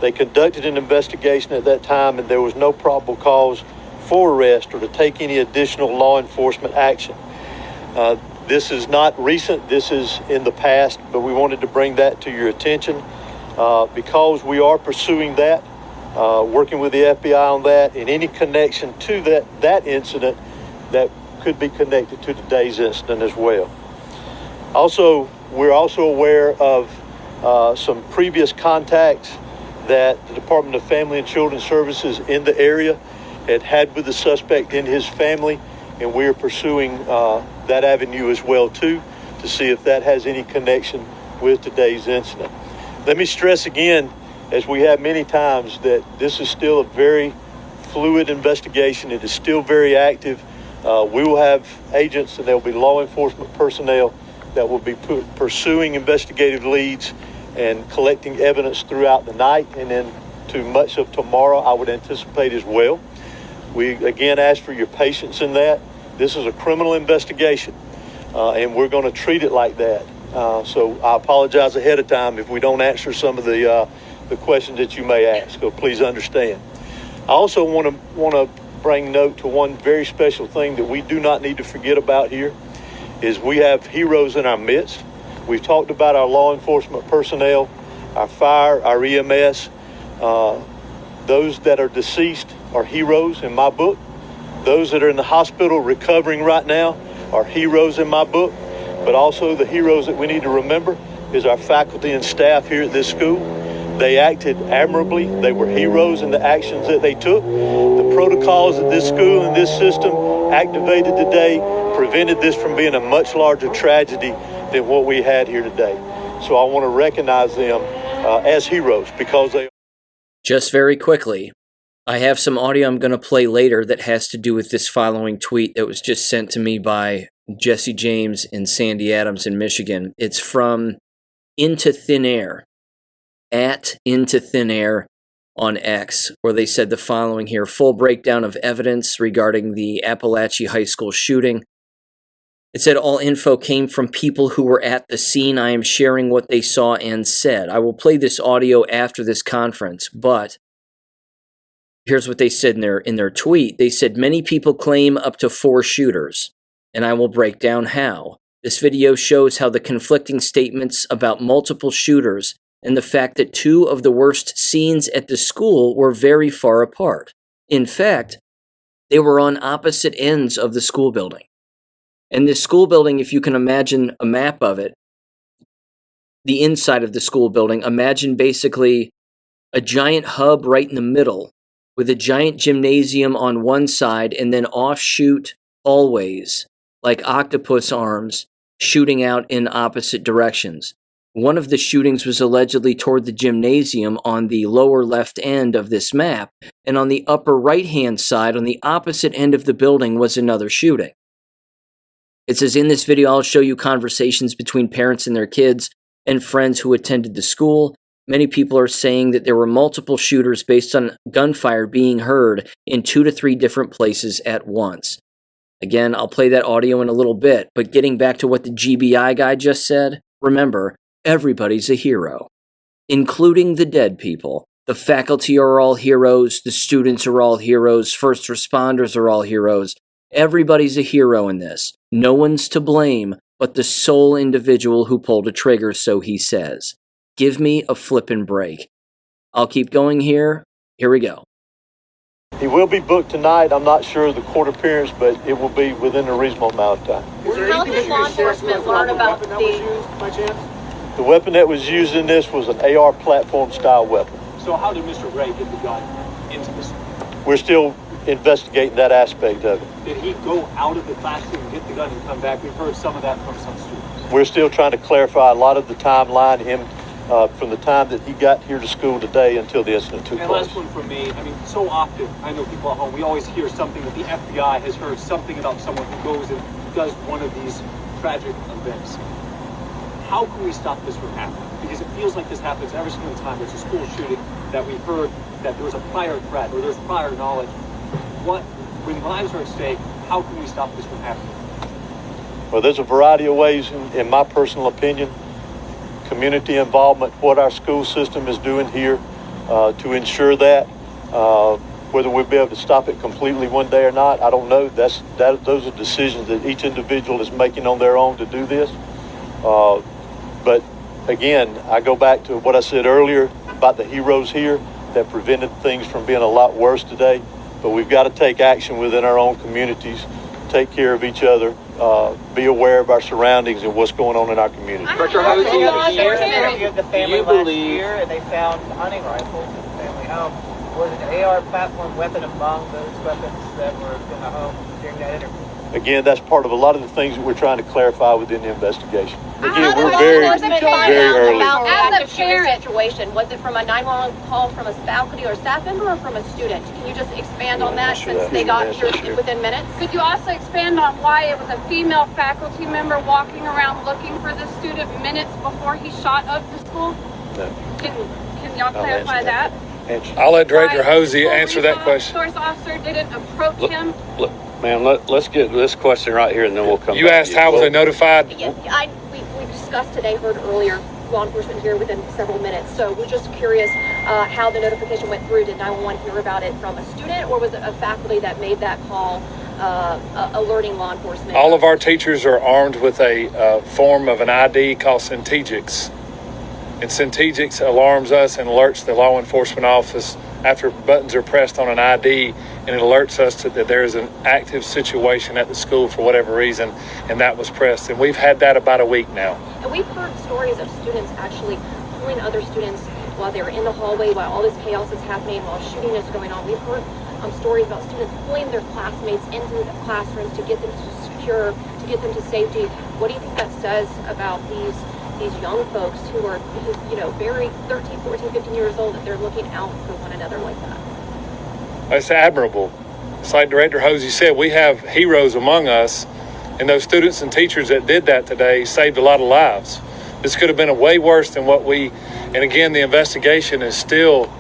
They conducted an investigation at that time, and there was no probable cause for arrest or to take any additional law enforcement action. This is not recent, this is in the past, but we wanted to bring that to your attention because we are pursuing that, working with the FBI on that, and any connection to that incident that could be connected to today's incident as well. Also, we're also aware of some previous contacts that the Department of Family and Children Services in the area had with the suspect and his family, and we are pursuing that avenue as well too to see if that has any connection with today's incident. Let me stress again, as we have many times, that this is still a very fluid investigation. It is still very active. We will have agents and there will be law enforcement personnel that will be pursuing investigative leads and collecting evidence throughout the night and then to much of tomorrow, I would anticipate as well. We again ask for your patience in that. This is a criminal investigation and we're going to treat it like that. So I apologize ahead of time if we don't answer some of the questions that you may ask, so please understand. I also want to bring note to one very special thing that we do not need to forget about here is we have heroes in our midst. We've talked about our law enforcement personnel, our fire, our EMS. Those that are deceased are heroes in my book. Those that are in the hospital recovering right now are heroes in my book. But also the heroes that we need to remember is our faculty and staff here at this school. They acted admirably. They were heroes in the actions that they took. The protocols that this school and this system activated today prevented this from being a much larger tragedy than what we had here today. So I want to recognize them as heroes because they... Just very quickly, I have some audio I'm going to play later that has to do with this following tweet that was just sent to me by Jesse James and Sandy Adams in Michigan. It's from Into Thin Air, at Into Thin Air on X, where they said the following here: full breakdown of evidence regarding the Apalachee High School shooting. It said all info came from people who were at the scene. I am sharing what they saw and said. I will play this audio after this conference, but here's what they said in their tweet. They said many people claim up to 4 shooters, and I will break down how. This video shows how the conflicting statements about multiple shooters and the fact that 2 of the worst scenes at the school were very far apart. In fact, They were on opposite ends of the school building. And this school building, if you can imagine a map of it, the inside of the school building, imagine basically a giant hub right in the middle with a giant gymnasium on one side and then offshoot hallways like octopus arms shooting out in opposite directions. One of the shootings was allegedly toward the gymnasium on the lower left end of this map, and on the upper right-hand side, on the opposite end of the building, was another shooting. It says, in this video, I'll show you conversations between parents and their kids and friends who attended the school. Many people are saying that there were multiple shooters based on gunfire being heard in 2 to 3 different places at once. Again, I'll play that audio in a little bit, but getting back to what the GBI guy just said, remember, everybody's a hero, including the dead people. The faculty are all heroes, the students are all heroes, first responders are all heroes. Everybody's a hero in this. No one's to blame but the sole individual who pulled a trigger, so he says. Give me a flippin' break. I'll keep going here. Here we go. He will be booked tonight. I'm not sure of the court appearance, but it will be within a reasonable amount of time. How did law enforcement learn about the weapon that was used in this was an AR platform style weapon. So how did Mr. Ray get the gun into this? We're still investigating that aspect of it. Did he go out of the classroom, get the gun, and come back? We've heard some of that from some students. We're still trying to clarify a lot of the timeline, from the time that he got here to school today until the incident took place. And last one from me. I mean, so often, I know people at home, we always hear something that the FBI has heard something about someone who goes and does one of these tragic events. How can we stop this from happening? Because it feels like this happens every single time there's a school shooting that we heard that there was a prior threat or there's prior knowledge. When lives are at stake, how can we stop this from happening? Well, there's a variety of ways, in my personal opinion. Community involvement, what our school system is doing here to ensure that. Whether we'll be able to stop it completely one day or not, I don't know. Those are decisions that each individual is making on their own to do this. But again, I go back to what I said earlier about the heroes here that prevented things from being a lot worse today. But we've got to take action within our own communities, take care of each other, be aware of our surroundings and what's going on in our community. Dr. Howard, interviewed the family last year, and they found hunting rifles in the family home. Was an AR platform weapon among those weapons that were in the home during that interview? Again, that's part of a lot of the things that we're trying to clarify within the investigation. Again, we're very early. As a parent situation, was it from a 911 call from a faculty or staff member or from a student? Can you just expand on that since they got here within minutes? Could you also expand on why it was a female faculty member walking around looking for the student minutes before he shot up the school? No. Can y'all clarify that? I'll let Director Hosey answer that question. Source officer didn't approach him. Look, ma'am, let's get this question right here, and then we'll come back. You asked how was they notified? Yeah, we discussed today, heard earlier, law enforcement here within several minutes. So we're just curious how the notification went through. Did 911 hear about it from a student, or was it a faculty that made that call alerting law enforcement? All of our teachers are armed with a form of an ID called Centegix. And Centegix alarms us and alerts the law enforcement office after buttons are pressed on an ID, and it alerts us that there is an active situation at the school for whatever reason, and that was pressed. And we've had that about a week now. And we've heard stories of students actually pulling other students while they were in the hallway, while all this chaos is happening, while shooting is going on. We've heard stories about students pulling their classmates into the classrooms to get them to secure, to get them to safety. What do you think that says about these young folks who are, very 13, 14, 15 years old, that they're looking out for one another like that? It's admirable. It's like Director Hosey said, we have heroes among us, and those students and teachers that did that today saved a lot of lives. This could have been a way worse than and again, the investigation is still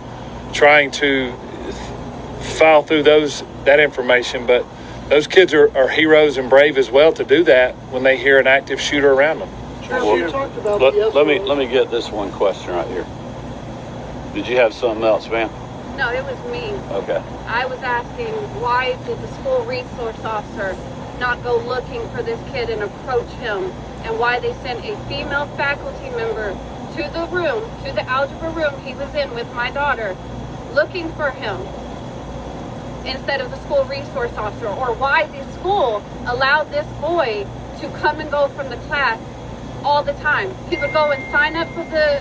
trying to file through that information, but those kids are heroes and brave as well to do that when they hear an active shooter around them. Well, let me get this one question right here. Did you have something else, ma'am? No, it was me. Okay. I was asking, why did the school resource officer not go looking for this kid and approach him, and why they sent a female faculty member to the algebra room he was in with my daughter, looking for him? instead of the school resource officer, or why the school allowed this boy to come and go from the class all the time. He would go and sign up for the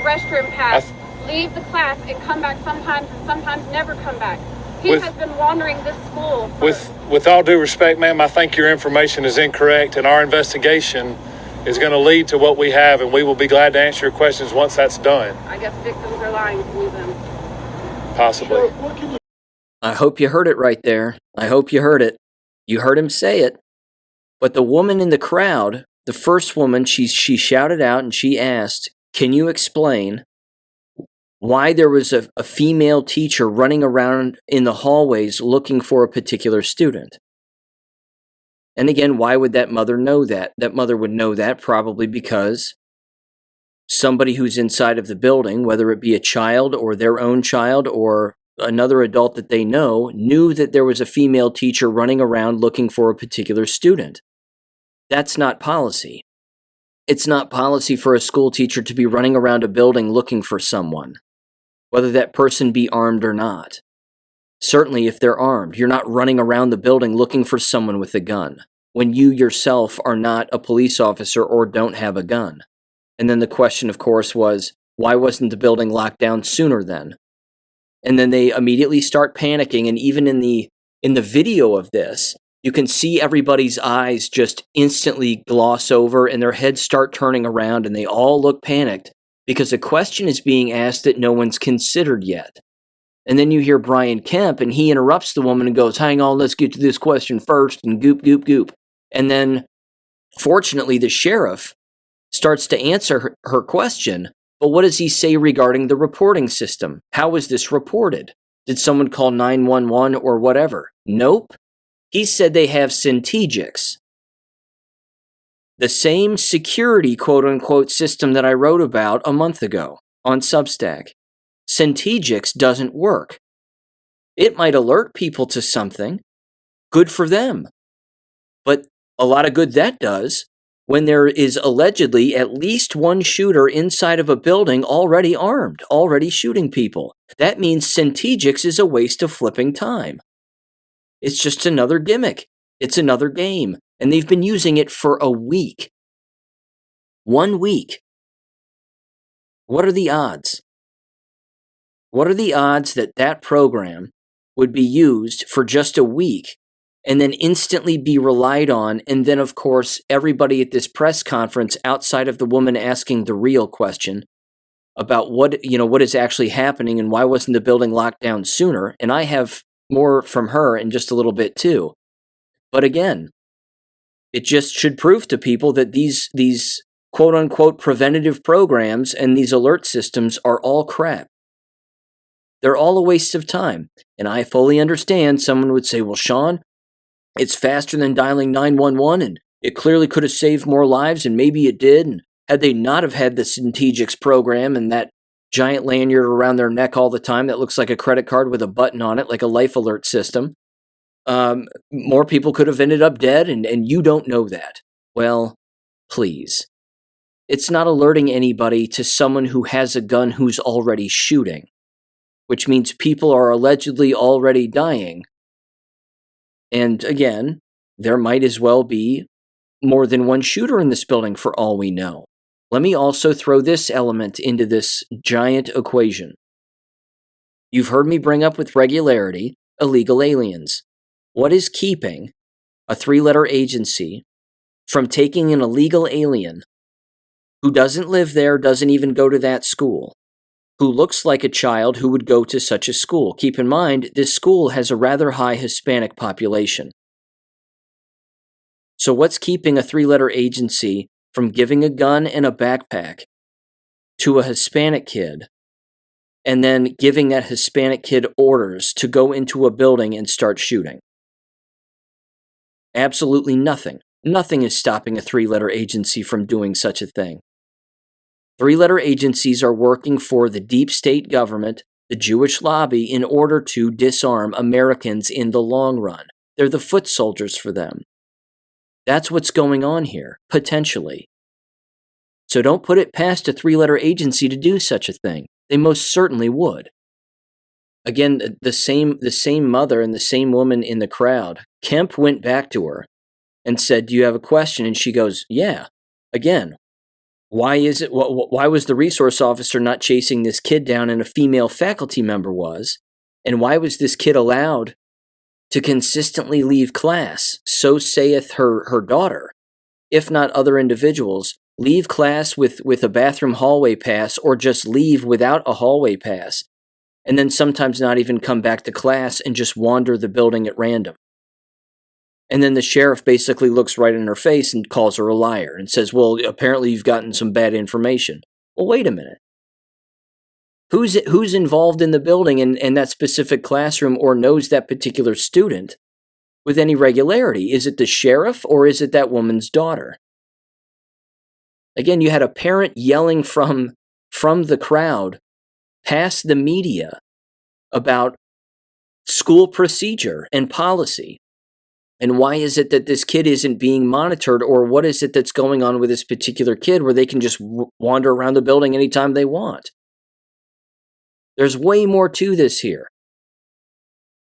restroom pass, leave the class, and come back sometimes, and sometimes never come back. He has been wandering this school. With all due respect, ma'am, I think your information is incorrect, and our investigation is going to lead to what we have, and we will be glad to answer your questions once that's done. I guess victims are lying to me then. Possibly. I hope you heard it right there. I hope you heard it. You heard him say it. But the woman in the crowd, the first woman, she shouted out and she asked, "Can you explain why there was a female teacher running around in the hallways looking for a particular student?" And again, why would that mother know that? That mother would know that probably because somebody who's inside of the building, whether it be a child or their own child or another adult that they know, knew that there was a female teacher running around looking for a particular student. That's not policy. It's not policy for a school teacher to be running around a building looking for someone, whether that person be armed or not. Certainly if they're armed, you're not running around the building looking for someone with a gun when you yourself are not a police officer or don't have a gun. And then the question, of course, was, why wasn't the building locked down sooner then? And then they immediately start panicking, and even in the video of this, you can see everybody's eyes just instantly gloss over and their heads start turning around and they all look panicked because a question is being asked that no one's considered yet. And then you hear Brian Kemp and he interrupts the woman and goes, "Hang on, let's get to this question first," and goop, goop, goop. And then, fortunately, the sheriff starts to answer her question, but what does he say regarding the reporting system? How was this reported? Did someone call 911 or whatever? Nope. He said they have Syntegics. The same security quote-unquote system that I wrote about a month ago on Substack. Syntegics doesn't work. It might alert people to something. Good for them. But a lot of good that does when there is allegedly at least one shooter inside of a building already armed, already shooting people. That means Syntegics is a waste of flipping time. It's just another gimmick. It's another game. And they've been using it for a week. 1 week. What are the odds? What are the odds that that program would be used for just a week and then instantly be relied on, and then, of course, everybody at this press conference, outside of the woman asking the real question about what is actually happening and why wasn't the building locked down sooner, and I have more from her in just a little bit too. But again, it just should prove to people that these quote-unquote preventative programs and these alert systems are all crap. They're all a waste of time. And I fully understand someone would say, "Well, Sean, it's faster than dialing 911, and it clearly could have saved more lives, and maybe it did, and had they not have had the Syntegics program and that giant lanyard around their neck all the time that looks like a credit card with a button on it, like a life alert system, more people could have ended up dead, and you don't know that." Well, please. It's not alerting anybody to someone who has a gun who's already shooting, which means people are allegedly already dying. And again, there might as well be more than one shooter in this building for all we know. Let me also throw this element into this giant equation. You've heard me bring up with regularity illegal aliens. What is keeping a 3-letter agency from taking an illegal alien who doesn't live there, doesn't even go to that school, who looks like a child who would go to such a school? Keep in mind, this school has a rather high Hispanic population. So what's keeping a 3-letter agency from giving a gun and a backpack to a Hispanic kid and then giving that Hispanic kid orders to go into a building and start shooting? Absolutely nothing. Nothing is stopping a 3-letter agency from doing such a thing. 3-letter agencies are working for the deep state government, the Jewish lobby, in order to disarm Americans in the long run. They're the foot soldiers for them. That's what's going on here, potentially. So don't put it past a 3-letter agency to do such a thing. They most certainly would. Again, the same mother and the same woman in the crowd. Kemp went back to her and said, "Do you have a question?" And she goes, "Yeah." Again, why was the resource officer not chasing this kid down and a female faculty member was? And why was this kid allowed to consistently leave class? So saith her daughter, if not other individuals, leave class with a bathroom hallway pass, or just leave without a hallway pass, and then sometimes not even come back to class and just wander the building at random. And then the sheriff basically looks right in her face and calls her a liar and says, "Well, apparently you've gotten some bad information." Well, wait a minute. Who's involved in the building in that specific classroom, or knows that particular student with any regularity? Is it the sheriff, or is it that woman's daughter? Again, you had a parent yelling from the crowd past the media about school procedure and policy. And why is it that this kid isn't being monitored, or what is it that's going on with this particular kid where they can just wander around the building anytime they want? There's way more to this here.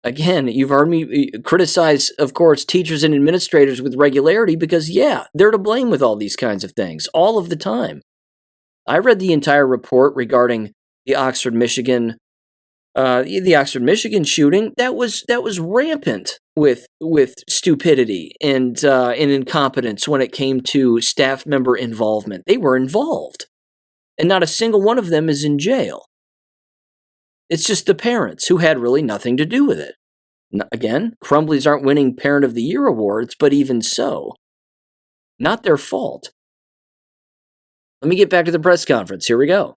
Again, you've heard me criticize, of course, teachers and administrators with regularity because, yeah, they're to blame with all these kinds of things all of the time. I read the entire report regarding the Oxford, Michigan shooting. That was rampant with stupidity and incompetence when it came to staff member involvement. They were involved, and not a single one of them is in jail. It's just the parents who had really nothing to do with it. Again, Crumblies aren't winning Parent of the Year awards, but even so, not their fault. Let me get back to the press conference. Here we go.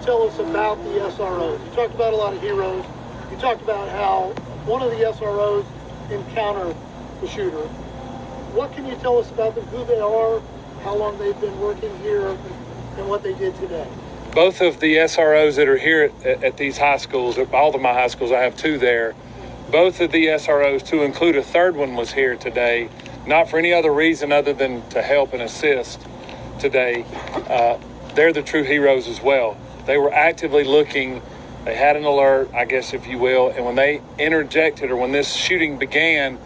Tell us about the SROs. You talked about a lot of heroes. You talked about how one of the SROs encountered the shooter. What can you tell us about them, who they are, how long they've been working here, and what they did today? Both of the SROs that are here at these high schools, all of my high schools, I have two there. Both of the SROs, to include a third one, was here today, not for any other reason other than to help and assist today. They're the true heroes as well. They were actively looking. They had an alert, I guess, if you will. And when they interjected, or when this shooting began,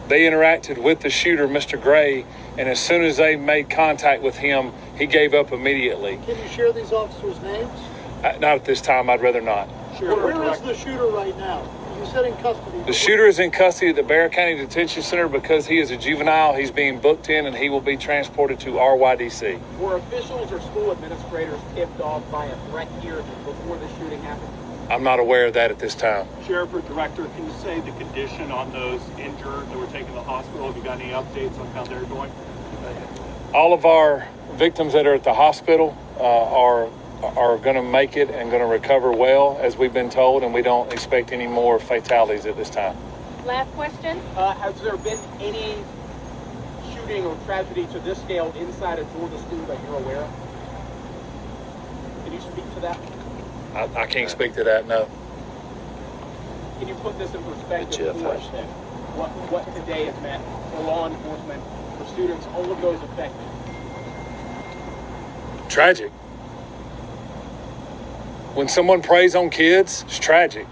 they interacted with the shooter, Mr. Gray. And as soon as they made contact with him, he gave up immediately. Can you share these officers' names? Not at this time. I'd rather not. Sure. Where is the shooter right now? You said in custody. The shooter is in custody at the Bexar County Detention Center because he is a juvenile. He's being booked in, and he will be transported to RYDC. Were officials or school administrators tipped off by a threat here before the shooting happened? I'm not aware of that at this time. Sheriff or Director, can you say the condition on those injured that were taken to the hospital? Have you got any updates on how they're doing? All of our victims that are at the hospital are going to make it and going to recover well, as we've been told, and we don't expect any more fatalities at this time. Last question. Has there been any shooting or tragedy to this scale inside a Georgia school that you're aware of? Can you speak to that? I can't speak to that, no. Can you put this in perspective for us then? What today has meant for law enforcement, for students, all of those affected? Tragic. When someone preys on kids, it's tragic.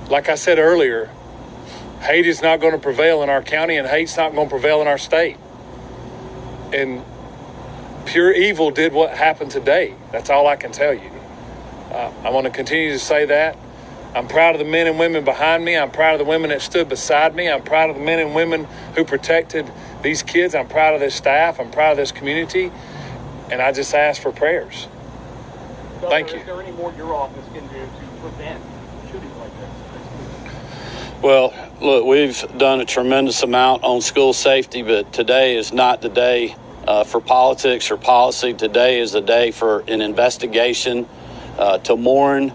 Like I said earlier, hate is not going to prevail in our county, and hate's not going to prevail in our state. And pure evil did what happened today. That's all I can tell you. I want to continue to say that. I'm proud of the men and women behind me. I'm proud of the women that stood beside me. I'm proud of the men and women who protected these kids. I'm proud of this staff. I'm proud of this community. And I just ask for prayers. Thank you. Is there any more your office can do to prevent shootings like this? Well, look, we've done a tremendous amount on school safety, but today is not the day for politics or policy. Today is the day for an investigation to mourn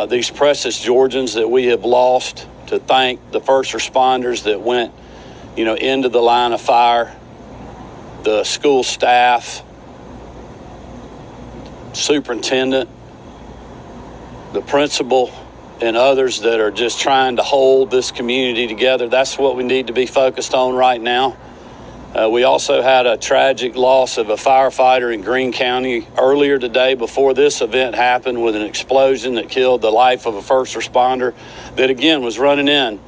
these precious Georgians that we have lost, to thank the first responders that went, into the line of fire, the school staff, superintendent, the principal, and others that are just trying to hold this community together. That's what we need to be focused on right now. We also had a tragic loss of a firefighter in Greene County earlier today before this event happened with an explosion that killed the life of a first responder that, again, was running in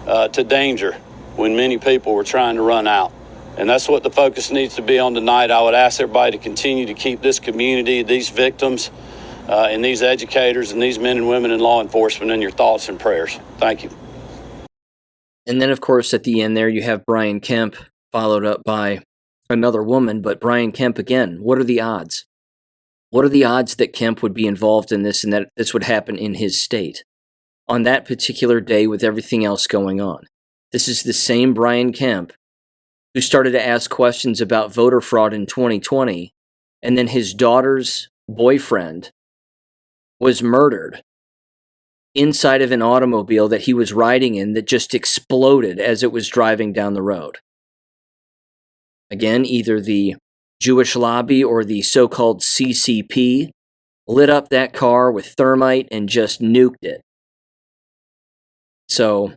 to danger when many people were trying to run out. And that's what the focus needs to be on tonight. I would ask everybody to continue to keep this community, these victims, and these educators and these men and women in law enforcement in your thoughts and prayers. Thank you. And then, of course, at the end there, you have Brian Kemp, followed up by another woman, but Brian Kemp again. What are the odds? What are the odds that Kemp would be involved in this and that this would happen in his state on that particular day with everything else going on? This is the same Brian Kemp who started to ask questions about voter fraud in 2020, and then his daughter's boyfriend was murdered inside of an automobile that he was riding in that just exploded as it was driving down the road. Again, either the Jewish lobby or the so-called CCP lit up that car with thermite and just nuked it. So,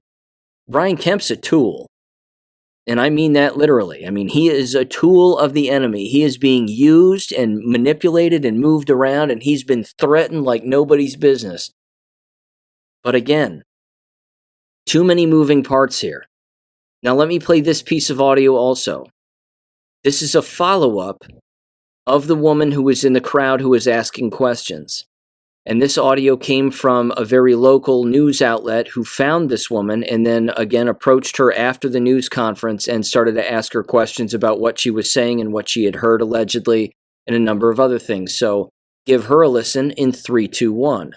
Brian Kemp's a tool. And I mean that literally. I mean, he is a tool of the enemy. He is being used and manipulated and moved around, and he's been threatened like nobody's business. But again, too many moving parts here. Now let me play this piece of audio also. This is a follow-up of the woman who was in the crowd who was asking questions. And this audio came from a very local news outlet who found this woman and then again approached her after the news conference and started to ask her questions about what she was saying and what she had heard allegedly and a number of other things. So give her a listen in 3, 2, 1.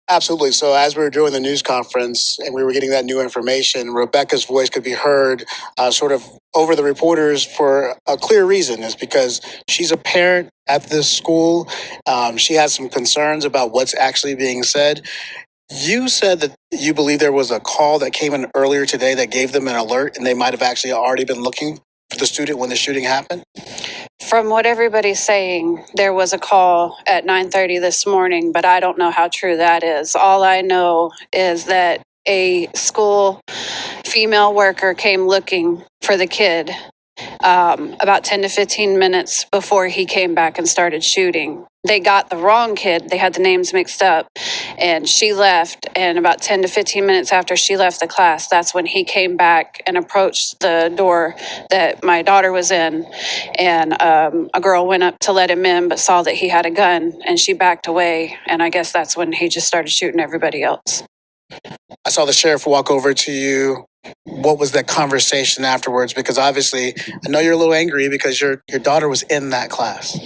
Absolutely. So as we were doing the news conference and we were getting that new information, Rebecca's voice could be heard sort of over the reporters for a clear reason. Is because she's a parent at this school. She has some concerns about what's actually being said. You said that you believe there was a call that came in earlier today that gave them an alert and they might have actually already been looking for the student when the shooting happened? From what everybody's saying, there was a call at 9:30 this morning, but I don't know how true that is. All I know is that a school female worker came looking for the kid about 10 to 15 minutes before he came back and started shooting. They got the wrong kid. They had the names mixed up, and she left. And about 10 to 15 minutes after she left the class, that's when he came back and approached the door that my daughter was in. And a girl went up to let him in, but saw that he had a gun, and she backed away. And I guess that's when he just started shooting everybody else. I saw the sheriff walk over to you. What was that conversation afterwards? Because obviously, I know you're a little angry because your daughter was in that class.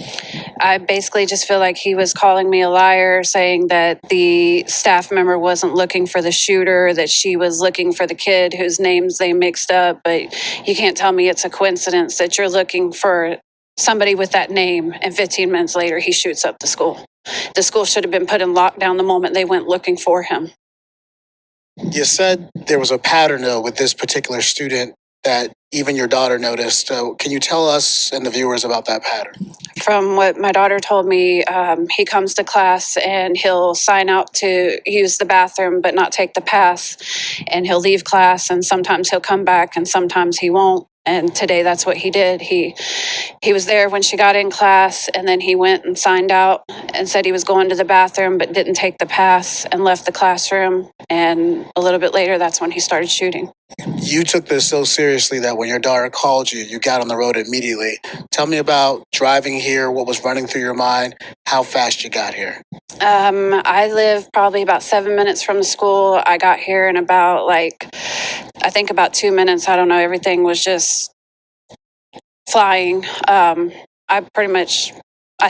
I basically just feel like he was calling me a liar, saying that the staff member wasn't looking for the shooter, that she was looking for the kid whose names they mixed up. But you can't tell me it's a coincidence that you're looking for somebody with that name, and 15 minutes later, he shoots up the school. The school should have been put in lockdown the moment they went looking for him. You said there was a pattern, though, with this particular student that even your daughter noticed. So can you tell us and the viewers about that pattern? From what my daughter told me, he comes to class and he'll sign out to use the bathroom but not take the pass. And he'll leave class, and sometimes he'll come back and sometimes he won't. And today that's what he did. He was there when she got in class, and then he went and signed out and said he was going to the bathroom but didn't take the pass and left the classroom. And a little bit later, that's when he started shooting. You took this so seriously that when your daughter called you, you got on the road immediately. Tell me about driving here, what was running through your mind, how fast you got here. I live probably about 7 minutes from the school. I got here in about I think about 2 minutes. I don't know. Everything was just flying. I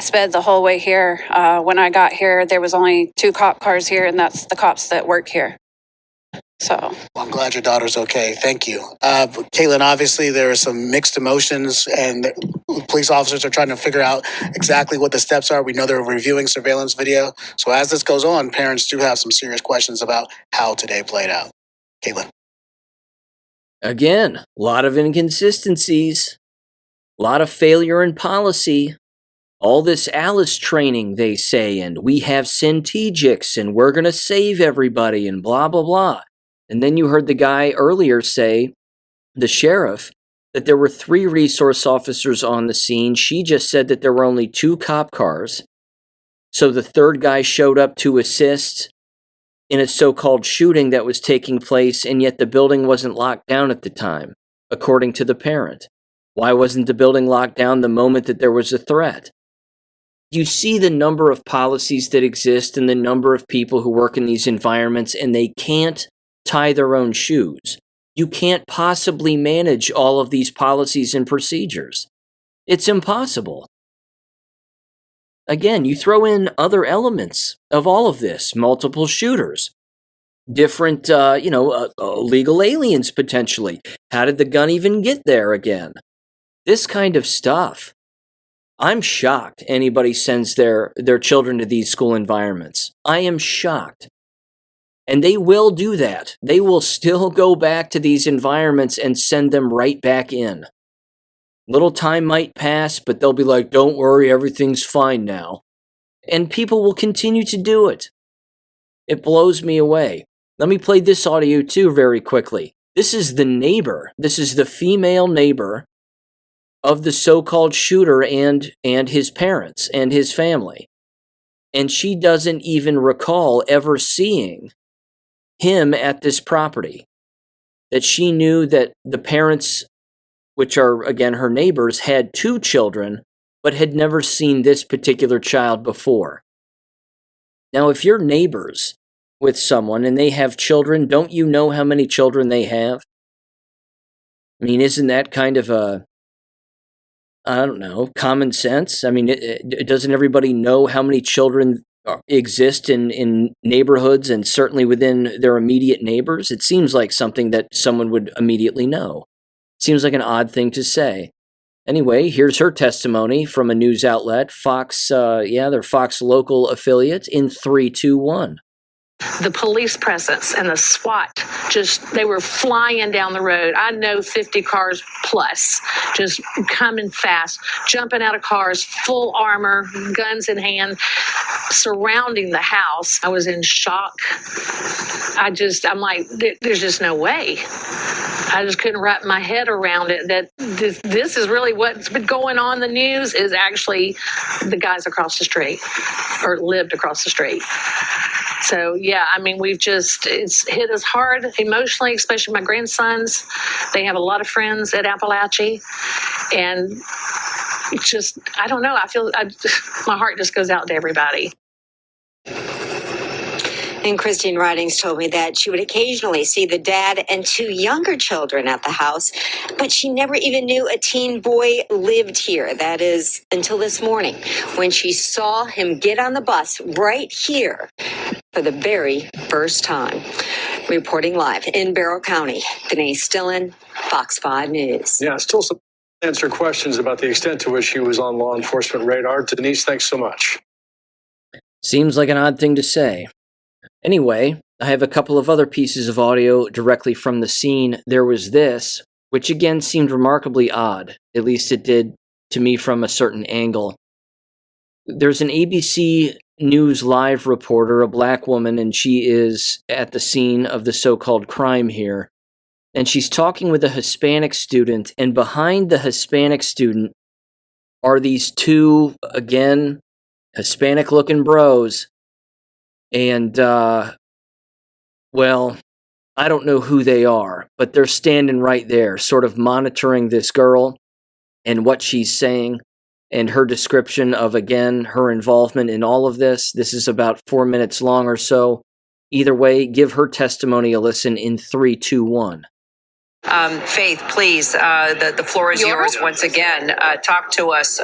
sped the whole way here. When I got here, there was only 2 cop cars here, and that's the cops that work here. So well, I'm glad your daughter's okay. Thank you. Caitlin, obviously there are some mixed emotions, and police officers are trying to figure out exactly what the steps are. We know they're reviewing surveillance video. So as this goes on, parents do have some serious questions about how today played out. Caitlin. Again, a lot of inconsistencies, a lot of failure in policy. All this Alice training, they say, and we have Centegics, and we're going to save everybody, and blah, blah, blah. And then you heard the guy earlier say, the sheriff, that there were 3 resource officers on the scene. She just said that there were only 2 cop cars. So the third guy showed up to assist in a so-called shooting that was taking place, and yet the building wasn't locked down at the time, according to the parent. Why wasn't the building locked down the moment that there was a threat? You see the number of policies that exist and the number of people who work in these environments, and they can't tie their own shoes. You can't possibly manage all of these policies and procedures. It's impossible. Again, you throw in other elements of all of this, multiple shooters, different, illegal aliens potentially. How did the gun even get there again? This kind of stuff. I'm shocked anybody sends their children to these school environments. I am shocked. And they will do that. They will still go back to these environments and send them right back in. Little time might pass, but they'll be like, don't worry, everything's fine now. And people will continue to do it. It blows me away. Let me play this audio too very quickly. This is the neighbor. This is the female neighbor of the so-called shooter and his parents and his family. And she doesn't even recall ever seeing him at this property. That she knew that the parents, which are, again, her neighbors, had 2 children, but had never seen this particular child before. Now, if you're neighbors with someone and they have children, don't you know how many children they have? I mean, isn't that kind of common sense? I mean, doesn't everybody know how many children exist in neighborhoods and certainly within their immediate neighbors? It seems like something that someone would immediately know. Seems like an odd thing to say. Anyway, here's her testimony from a news outlet, Fox, their Fox local affiliate in 321. The police presence and the SWAT, they were flying down the road. I know 50 cars plus, just coming fast, jumping out of cars, full armor, guns in hand, surrounding the house. I was in shock. I'm like, there's just no way. I just couldn't wrap my head around it that this is really what's been going on in the news is actually the guys across the street or lived across the street. So, yeah, I mean, it's hit us hard emotionally, especially my grandsons. They have a lot of friends at Apalachee. And I don't know, my heart just goes out to everybody. And Christine Ridings told me that she would occasionally see the dad and 2 younger children at the house, but she never even knew a teen boy lived here. That is until this morning when she saw him get on the bus right here for the very first time. Reporting live in Barrow County, Denise Dillon, Fox 5 News. Yeah, still some answer questions about the extent to which he was on law enforcement radar. Denise, thanks so much. Seems like an odd thing to say. Anyway, I have a couple of other pieces of audio directly from the scene. There was this, which again seemed remarkably odd. At least it did to me from a certain angle. There's an ABC News Live reporter, a black woman, and she is at the scene of the so-called crime here. And she's talking with a Hispanic student, and behind the Hispanic student are these 2, again, Hispanic-looking bros. And, I don't know who they are, but they're standing right there, sort of monitoring this girl and what she's saying and her description of, again, her involvement in all of this. This is about 4 minutes long or so. Either way, give her testimony a listen in 3-2-1. Faith, please, the floor is yours once again. Talk to us.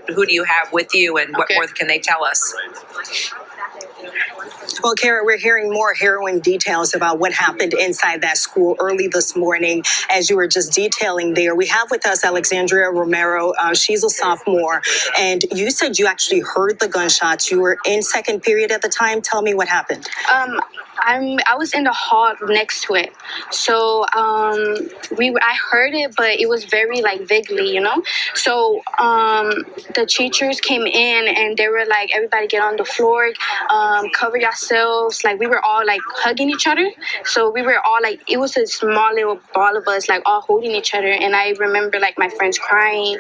Who do you have with you and what more can they tell us? Well, Kara, we're hearing more harrowing details about what happened inside that school early this morning. As you were just detailing there, we have with us Alexandria Romero. She's a sophomore. And you said you actually heard the gunshots. You were in second period at the time. Tell me what happened. I was in the hall next to it. So I heard it, but it was very vaguely, So the teachers came in and they were like, everybody get on the floor. cover yourselves. Like we were all like hugging each other. So we were all like, it was a small little ball of us like all holding each other. And I remember like my friends crying.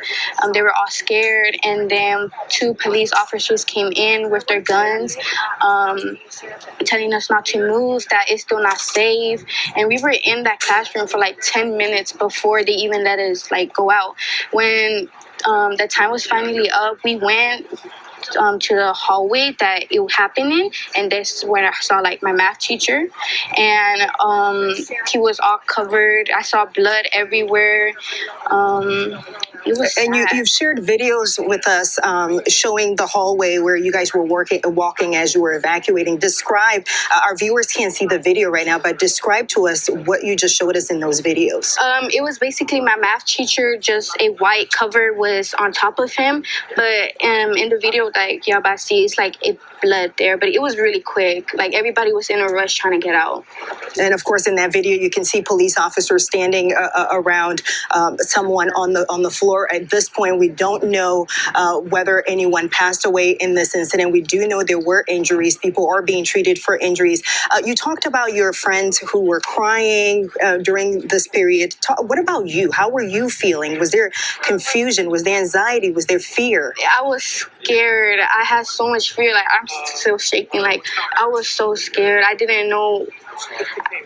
They were all scared. And then 2 police officers came in with their guns, telling us not to move, that it's still not safe. And we were in that classroom for like 10 minutes before they even let us like go out. When the time was finally up, we went to the hallway that it happened in, and that's when I saw like my math teacher, and he was all covered. I saw blood everywhere. It was and sad. you've shared videos with us showing the hallway where you guys were walking as you were evacuating. Describe, our viewers can't see the video right now, but describe to us what you just showed us in those videos. It was basically my math teacher, just a white cover was on top of him, but in the video that y'all about to see, it's like a blood there, but it was really quick. Like everybody was in a rush trying to get out. And of course, in that video, you can see police officers standing around someone on the floor. At this point, we don't know whether anyone passed away in this incident. We do know there were injuries. People are being treated for injuries. You talked about your friends who were crying during this period. What about you? How were you feeling? Was there confusion? Was there anxiety? Was there fear? I was scared. I had so much fear. Like I'm still shaking. Like I was so scared. I didn't know.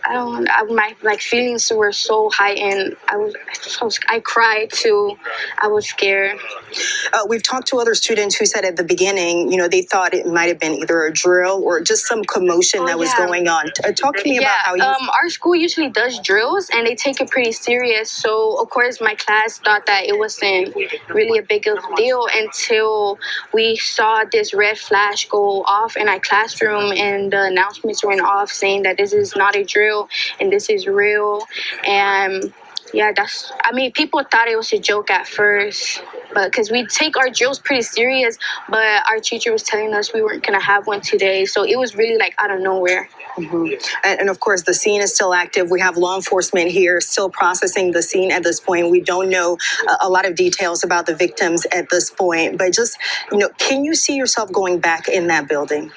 My like feelings were so heightened. I cried too. I was scared. We've talked to other students who said at the beginning, they thought it might have been either a drill or just some commotion that was going on. Talk to me about how you. Our school usually does drills and they take it pretty serious. So of course my class thought that it wasn't really a big of a deal until we saw this red flash go off in our classroom and the announcements went off saying that this is not a drill and this is real. And people thought it was a joke at first, but because we take our drills pretty serious, but our teacher was telling us we weren't going to have one today. So it was really like out of nowhere. Mm-hmm. And of course, the scene is still active. We have law enforcement here still processing the scene at this point. We don't know a lot of details about the victims at this point, but just, can you see yourself going back in that building?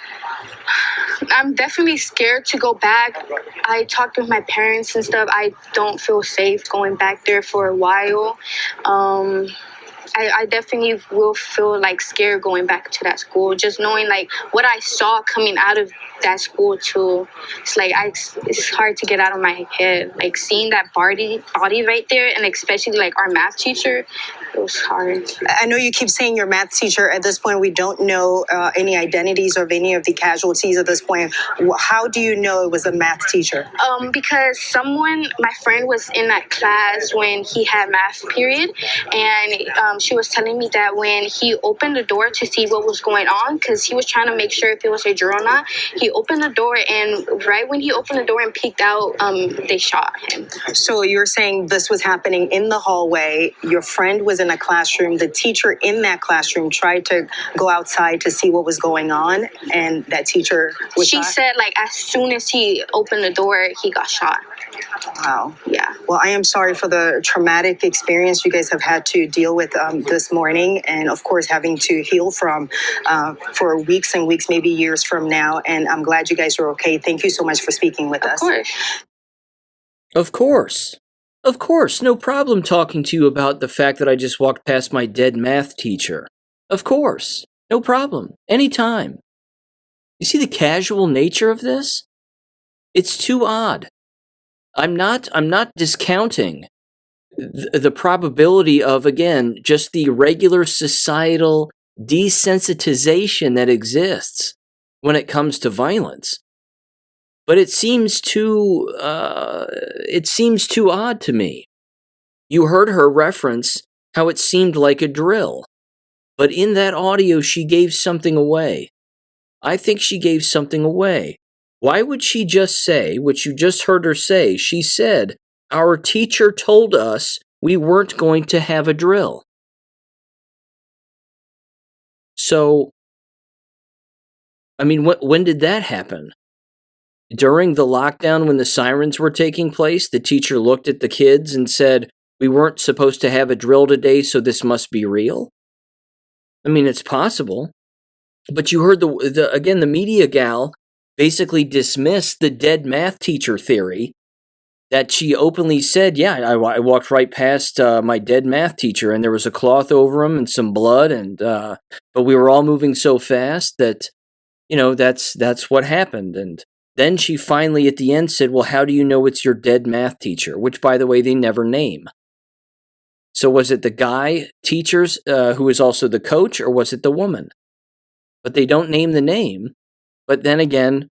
I'm definitely scared to go back. I talked with my parents and stuff. I don't feel safe going back there for a while. I definitely will feel like scared going back to that school, just knowing like what I saw coming out of that school too. It's like it's hard to get out of my head. Like seeing that body right there, and especially like our math teacher, it was hard. I know you keep saying your math teacher. At this point, we don't know any identities of any of the casualties at this point. How do you know it was a math teacher? Because my friend was in that class when he had math period, and she was telling me that when he opened the door to see what was going on, because he was trying to make sure if it was a drill or not, he opened the door, and right when he opened the door and peeked out, they shot him. So you're saying this was happening in the hallway. Your friend was in a classroom. The teacher in that classroom tried to go outside to see what was going on, and that teacher was shot? She said, like, as soon as he opened the door, he got shot. Wow. Yeah. Well, I am sorry for the traumatic experience you guys have had to deal with this morning, and of course having to heal from for weeks and weeks, maybe years from now. And I'm glad you guys are okay. Thank you so much for speaking with us. Of course. Of course. No problem talking to you about the fact that I just walked past my dead math teacher. Of course. No problem. Anytime. You see the casual nature of this? It's too odd. I'm not discounting the probability of, again, just the regular societal desensitization that exists when it comes to violence. But it seems too odd to me. You heard her reference how it seemed like a drill. But in that audio, she gave something away. I think she gave something away. Why would she just say what you just heard her say? She said, our teacher told us we weren't going to have a drill. So, I mean, when did that happen? During the lockdown when the sirens were taking place, the teacher looked at the kids and said, we weren't supposed to have a drill today, so this must be real? I mean, it's possible. But you heard the media gal basically dismissed the dead math teacher theory that she openly said, yeah, I walked right past my dead math teacher and there was a cloth over him and some blood, and but we were all moving so fast that, that's what happened. And then she finally at the end said, well, how do you know it's your dead math teacher? Which, by the way, they never name. So was it the guy teachers who is also the coach, or was it the woman? But they don't name the name. But then again,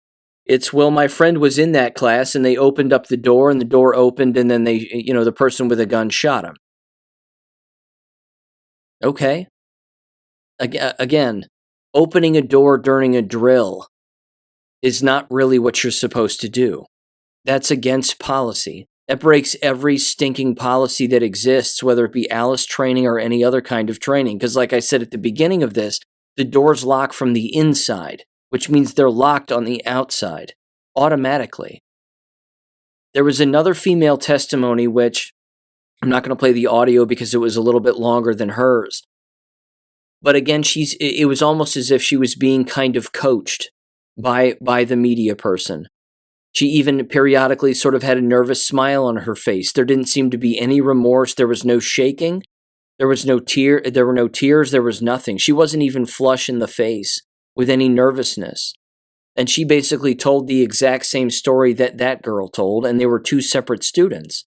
it's, well, my friend was in that class and they opened up the door and the door opened and then the person with a gun shot him. Okay. Again, opening a door during a drill is not really what you're supposed to do. That's against policy. That breaks every stinking policy that exists, whether it be Alice training or any other kind of training. Because like I said at the beginning of this, the doors lock from the inside, which means they're locked on the outside automatically. There was another female testimony, which I'm not going to play the audio because it was a little bit longer than hers. But again, it was almost as if she was being kind of coached by the media person. She even periodically sort of had a nervous smile on her face. There didn't seem to be any remorse. There was no shaking. There was no tear. There were no tears. There was nothing. She wasn't even flush in the face with any nervousness. And she basically told the exact same story that girl told, and they were two separate students.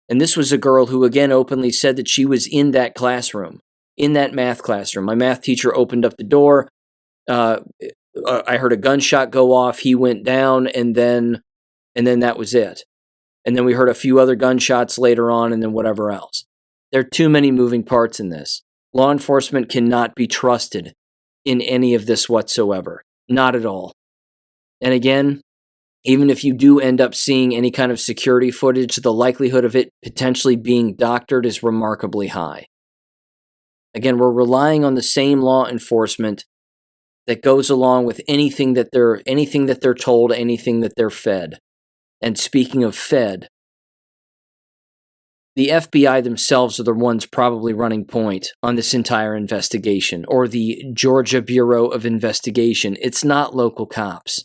And this was a girl who, again, openly said that she was in that classroom, in that math classroom. My math teacher opened up the door. I heard a gunshot go off. He went down, and then that was it. And then we heard a few other gunshots later on, and then whatever else. There are too many moving parts in this. Law enforcement cannot be trusted in any of this whatsoever. Not at all. And again, even if you do end up seeing any kind of security footage, the likelihood of it potentially being doctored is remarkably high. Again, we're relying on the same law enforcement that goes along with anything that they're told, anything that they're fed. And speaking of fed, the FBI themselves are the ones probably running point on this entire investigation, or the Georgia Bureau of Investigation. It's not local cops.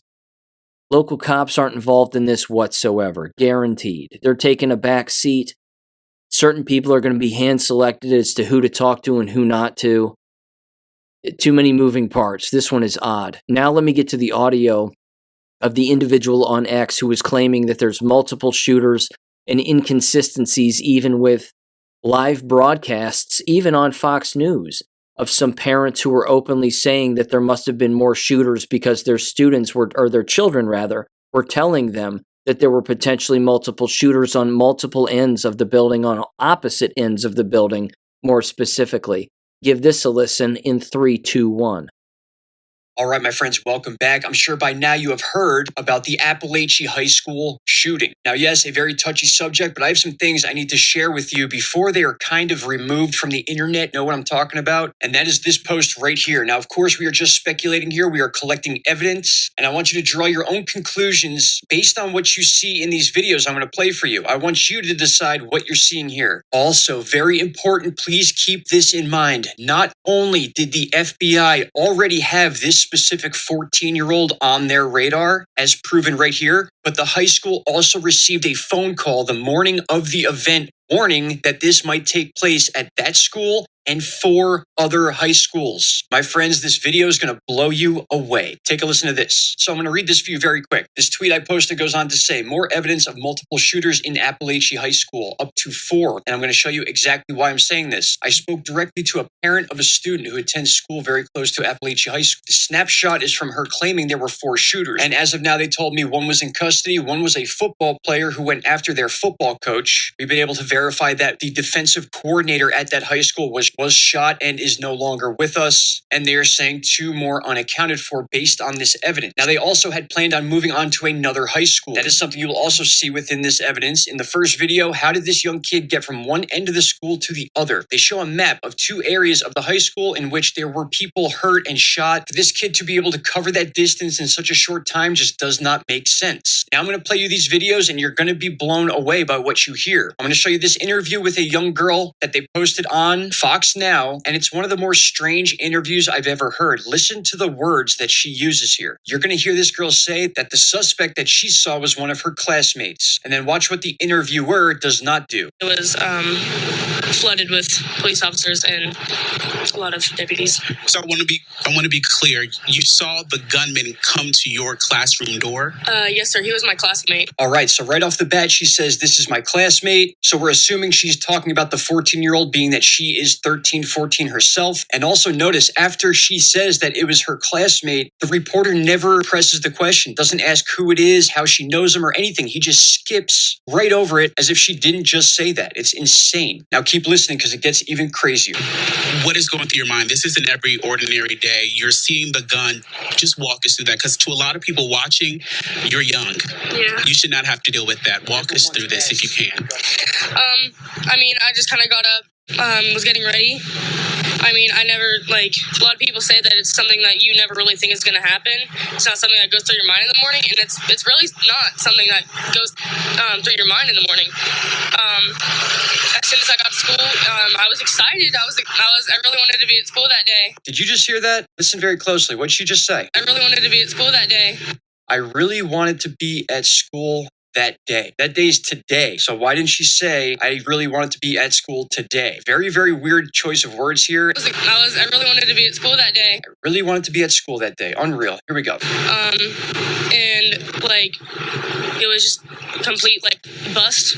Local cops aren't involved in this whatsoever, guaranteed. They're taking a back seat. Certain people are going to be hand-selected as to who to talk to and who not to. Too many moving parts. This one is odd. Now let me get to the audio of the individual on X who is claiming that there's multiple shooters and inconsistencies even with live broadcasts, even on Fox News, of some parents who were openly saying that there must have been more shooters because their students were, or their children rather, were telling them that there were potentially multiple shooters on multiple ends of the building, on opposite ends of the building, more specifically. Give this a listen in 3, 2, 1. All right, my friends, welcome back. I'm sure by now you have heard about the Apalachee High School shooting. Now, yes, a very touchy subject, but I have some things I need to share with you before they are kind of removed from the internet. Know what I'm talking about? And that is this post right here. Now, of course, we are just speculating here. We are collecting evidence, and I want you to draw your own conclusions based on what you see in these videos I'm going to play for you. I want you to decide what you're seeing here. Also, very important, please keep this in mind. Not only did the FBI already have this specific 14-year-old on their radar, as proven right here, but the high school also received a phone call the morning of the event warning that this might take place at that school and 4 other high schools. My friends, this video is going to blow you away. Take a listen to this. So I'm going to read this for you very quick. This tweet I posted goes on to say, more evidence of multiple shooters in Apalachee High School, up to 4. And I'm going to show you exactly why I'm saying this. I spoke directly to a parent of a student who attends school very close to Apalachee High School. The snapshot is from her claiming there were 4 shooters. And as of now, they told me one was in custody, one was a football player who went after their football coach. We've been able to verify that the defensive coordinator at that high school was shot and is no longer with us. And they are saying 2 more unaccounted for based on this evidence. Now, they also had planned on moving on to another high school. That is something you will also see within this evidence. In the first video, how did this young kid get from one end of the school to the other? They show a map of 2 areas of the high school in which there were people hurt and shot. For this kid to be able to cover that distance in such a short time just does not make sense. Now, I'm going to play you these videos and you're going to be blown away by what you hear. I'm going to show you this this interview with a young girl that they posted on Fox Now, and it's one of the more strange interviews I've ever heard. Listen to the words that she uses here. You're going to hear this girl say that the suspect that she saw was one of her classmates, and then watch what the interviewer does not do. It was flooded with police officers and a lot of deputies. So I want to be clear. You saw the gunman come to your classroom door? Yes, sir. He was my classmate. All right, so right off the bat, she says, this is my classmate. So we're assuming she's talking about the 14-year-old, being that she is 13, 14 herself. And also notice, after she says that it was her classmate, the reporter never presses the question, doesn't ask who it is, how she knows him, or anything. He just skips right over it as if she didn't just say that. It's insane. Now keep listening because it gets even crazier. What is going through your mind? This is an every ordinary day. You're seeing the gun. Just walk us through that, because to a lot of people watching, you're young. Yeah. You should not have to deal with that. Walk us through this if you can. I mean, I just kind of got up, was getting ready. I mean, I never, a lot of people say that it's something that you never really think is going to happen. It's not something that goes through your mind in the morning, and it's really not something that goes through your mind in the morning. As soon as I got to school, I was excited. I really wanted to be at school that day. Did you just hear that? Listen very closely. What did she just say? I really wanted to be at school that day. I really wanted to be at school that day. That day's today. So why didn't she say, I really wanted to be at school today? Very, very weird choice of words here. I really wanted to be at school that day. I really wanted to be at school that day. Unreal. Here we go. And it was just complete bust,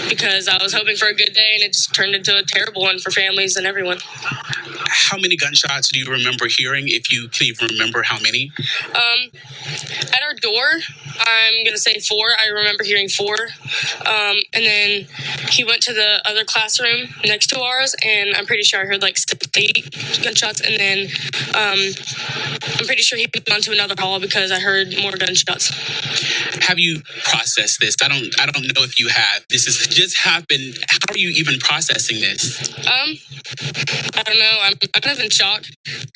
because I was hoping for a good day and it just turned into a terrible one for families and everyone. How many gunshots do you remember hearing, if you can even remember how many? At our door, I'm going to say 4. I remember hearing 4. And then he went to the other classroom next to ours, and I'm pretty sure I heard 8 gunshots. And then I'm pretty sure he went on to another hall because I heard more gunshots. Have you processed this? I don't know if you have. This has just happened. How are you even processing this? I don't know. I'm kind of in shock.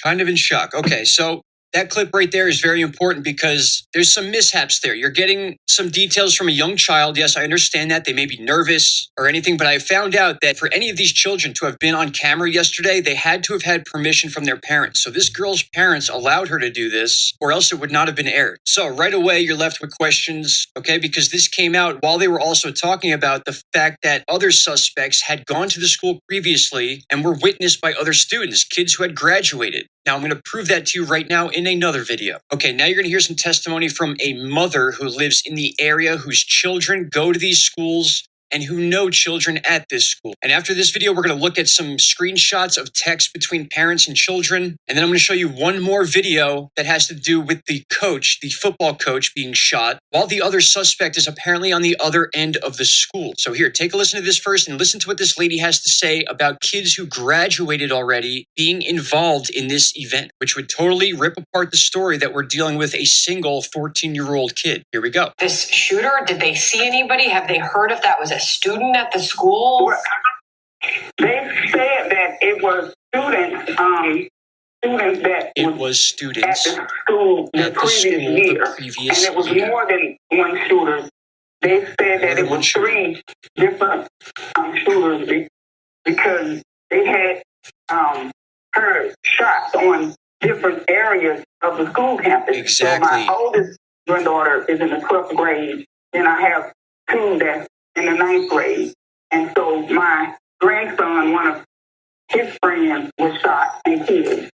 Kind of in shock. Okay, so that clip right there is very important because there's some mishaps there. You're getting some details from a young child. Yes, I understand that. They may be nervous or anything, but I found out that for any of these children to have been on camera yesterday, they had to have had permission from their parents. So this girl's parents allowed her to do this, or else it would not have been aired. So right away, you're left with questions, okay? Because this came out while they were also talking about the fact that other suspects had gone to the school previously and were witnessed by other students, kids who had graduated. Now, I'm going to prove that to you right now in another video. Okay, now you're going to hear some testimony from a mother who lives in the area, whose children go to these schools and who know children at this school. And after this video, we're going to look at some screenshots of text between parents and children. And then I'm going to show you one more video that has to do with the coach, the football coach, being shot, while the other suspect is apparently on the other end of the school. So here, take a listen to this first and listen to what this lady has to say about kids who graduated already being involved in this event, which would totally rip apart the story that we're dealing with a single 14-year-old kid. Here we go. This shooter, did they see anybody? Have they heard if that was a student at the school? Well, they said that it was students that it was students at the school the previous year, and it was more than one shooter. They said that it was 3 different shooters because they had heard shots on different areas of the school campus. Exactly. So my oldest granddaughter is in the 12th grade, and I have 2 that's in the 9th grade. And so my grandson, one of his friends, was shot and killed.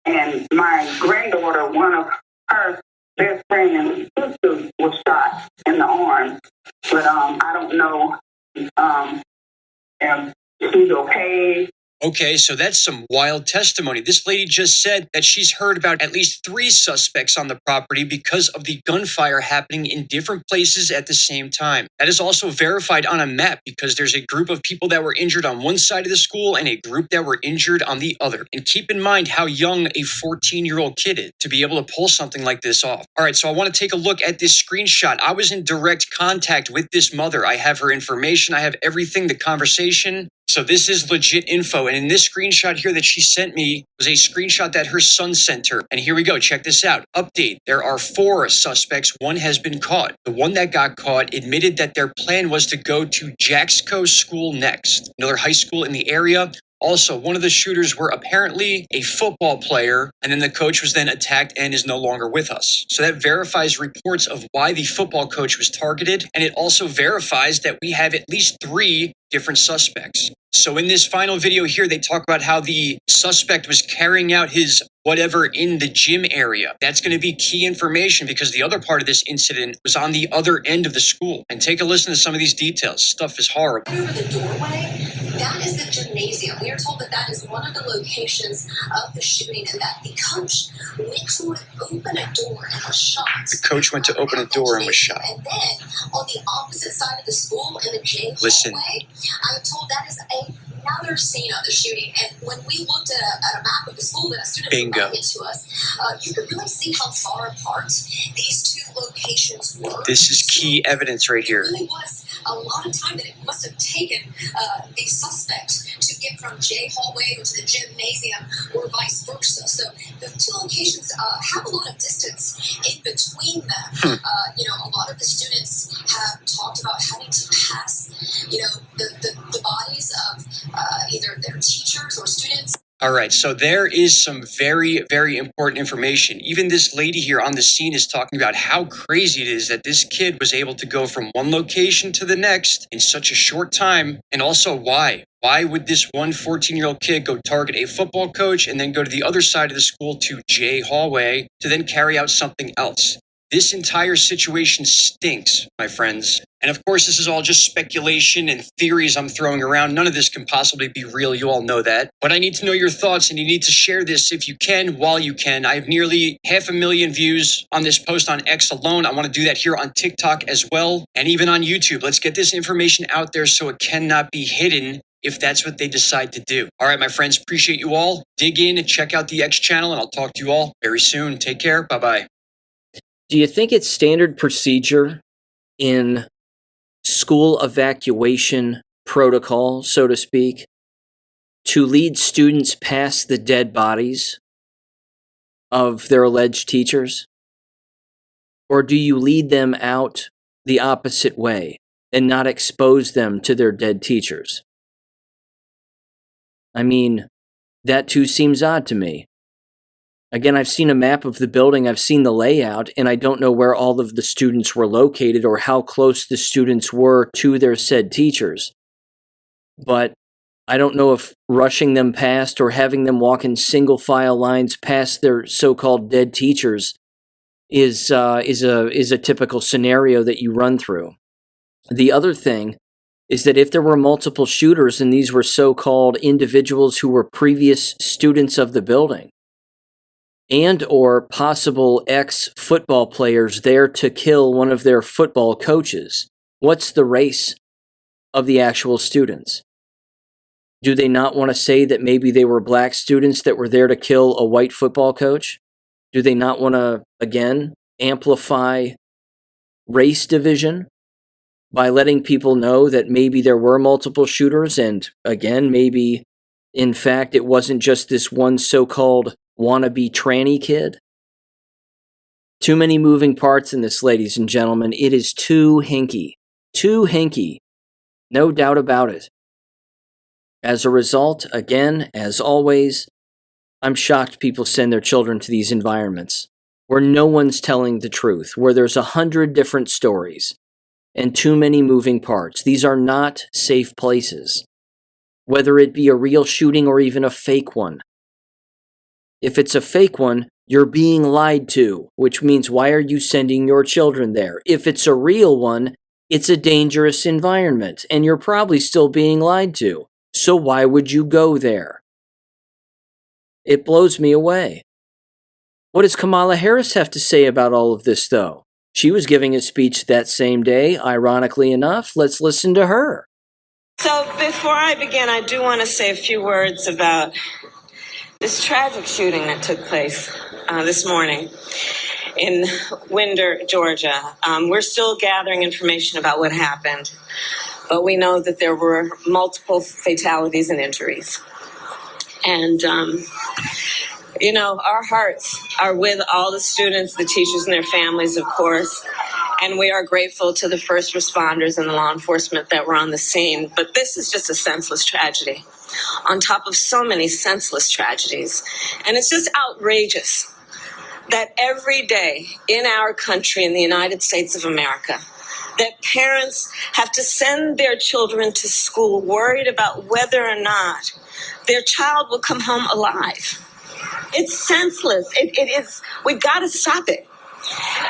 And my granddaughter, one of her best friend's sisters, was shot in the arm. But I don't know if she's okay. Okay, so that's some wild testimony. This lady just said that she's heard about at least 3 suspects on the property because of the gunfire happening in different places at the same time. That is also verified on a map because there's a group of people that were injured on one side of the school and a group that were injured on the other. And keep in mind how young a 14-year-old kid is to be able to pull something like this off. All right, so I want to take a look at this screenshot. I was in direct contact with this mother. I have her information. I have everything, the conversation. So this is legit info. And in this screenshot here that she sent me was a screenshot that her son sent her. And here we go. Check this out. Update. There are 4 suspects. 1 has been caught. The one that got caught admitted that their plan was to go to Jaxco School next, another high school in the area. Also, one of the shooters were apparently a football player, and then the coach was then attacked and is no longer with us. So that verifies reports of why the football coach was targeted, and it also verifies that we have at least 3 different suspects. So in this final video here, they talk about how the suspect was carrying out his whatever in the gym area. That's going to be key information because the other part of this incident was on the other end of the school. And take a listen to some of these details. Stuff is horrible. Over the doorway, that is the gymnasium. We are told that that is one of the locations of the shooting and that the coach went to open a door and was shot. The coach went to open a door and was shot. And then on the opposite side of the school in the J hallway, I'm told that is another scene of the shooting. And when we looked at a map of the school that a student provided to us, you could really see how far apart these 2 locations were. This is key evidence right here. It really was a lot of time that it must have taken the suspect to get from J hallway or to the gymnasium or vice versa. So the 2 locations have a lot of distance in between them. A lot of the students have talked about having to pass, the bodies of either their teachers or students. All right, so there is some very, very important information. Even this lady here on the scene is talking about how crazy it is that this kid was able to go from one location to the next in such a short time, and also why. Why would this one 14-year-old kid go target a football coach and then go to the other side of the school to J hallway to then carry out something else? This entire situation stinks, my friends. And of course, this is all just speculation and theories I'm throwing around. None of this can possibly be real. You all know that. But I need to know your thoughts, and you need to share this if you can, while you can. I have nearly 500,000 views on this post on X alone. I want to do that here on TikTok as well, and even on YouTube. Let's get this information out there so it cannot be hidden if that's what they decide to do. All right, my friends, appreciate you all. Dig in and check out the X channel, and I'll talk to you all very soon. Take care. Bye-bye. Do you think it's standard procedure in school evacuation protocol, so to speak, to lead students past the dead bodies of their alleged teachers? Or do you lead them out the opposite way and not expose them to their dead teachers? I mean, that too seems odd to me. Again, I've seen a map of the building, I've seen the layout, and I don't know where all of the students were located or how close the students were to their said teachers. But I don't know if rushing them past or having them walk in single file lines past their so-called dead teachers is a typical scenario that you run through. The other thing is that if there were multiple shooters and these were so-called individuals who were previous students of the building, and or possible ex-football players there to kill one of their football coaches, what's the race of the actual students? Do they not want to say that maybe they were black students that were there to kill a white football coach? Do they not want to, again, amplify race division by letting people know that maybe there were multiple shooters and, again, maybe, in fact, it wasn't just this one so-called wannabe tranny kid? Too many moving parts in this, ladies and gentlemen. It is too hinky. Too hinky. No doubt about it. As a result, again, as always, I'm shocked people send their children to these environments where no one's telling the truth, where there's 100 different stories and too many moving parts. These are not safe places, whether it be a real shooting or even a fake one. If it's a fake one, you're being lied to, which means why are you sending your children there? If it's a real one, it's a dangerous environment, and you're probably still being lied to. So why would you go there? It blows me away. What does Kamala Harris have to say about all of this, though? She was giving a speech that same day, ironically enough. Let's listen to her. So before I begin, I do want to say a few words about this tragic shooting that took place this morning in Winder, Georgia. We're still gathering information about what happened. but we know that there were multiple fatalities and injuries. And, our hearts are with all the students, the teachers, and their families, of course. And we are grateful to the first responders and the law enforcement that were on the scene. But this is just a senseless tragedy on top of so many senseless tragedies. And it's just outrageous that every day in our country, in the United States of America, that parents have to send their children to school worried about whether or not their child will come home alive. It's senseless. It is. We've got to stop it.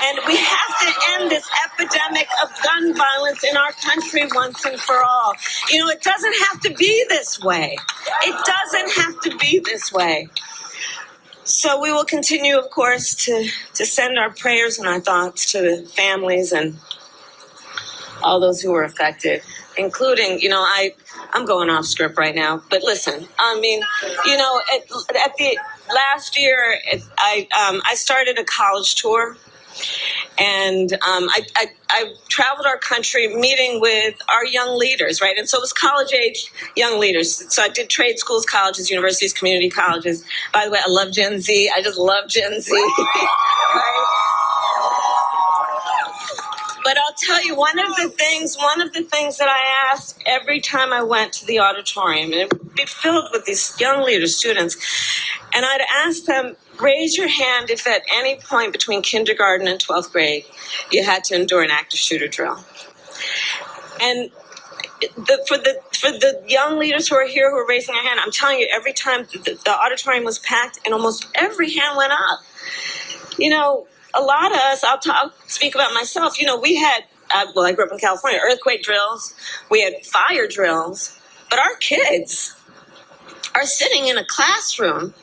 And we have to end this epidemic of gun violence in our country once and for all. It doesn't have to be this way. It doesn't have to be this way. So we will continue, of course, to send our prayers and our thoughts to the families and all those who were affected, including, I'm going off script right now, but listen, at the last year, I started a college tour, and I traveled our country meeting with our young leaders, right? And so it was college-age young leaders. So I did trade schools, colleges, universities, community colleges. By the way, I love Gen Z. I just love Gen Z, right? But I'll tell you, one of the things that I asked every time I went to the auditorium, and it would be filled with these young leaders, students, and I'd ask them, raise your hand if at any point between kindergarten and 12th grade you had to endure an active shooter drill. And for the young leaders who are here who are raising their hand, I'm telling you, every time the auditorium was packed and almost every hand went up. A lot of us, I'll speak about myself, we had, I grew up in California, earthquake drills, we had fire drills, but our kids are sitting in a classroom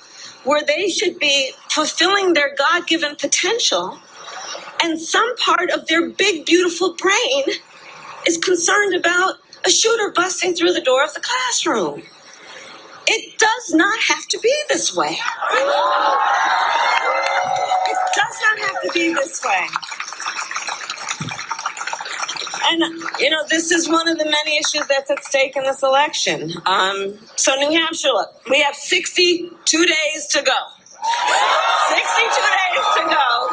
where they should be fulfilling their God-given potential, and some part of their big, beautiful brain is concerned about a shooter busting through the door of the classroom. It does not have to be this way. It does not have to be this way. And, this is one of the many issues that's at stake in this election. So New Hampshire, look, we have 62 days to go. 62 days to go.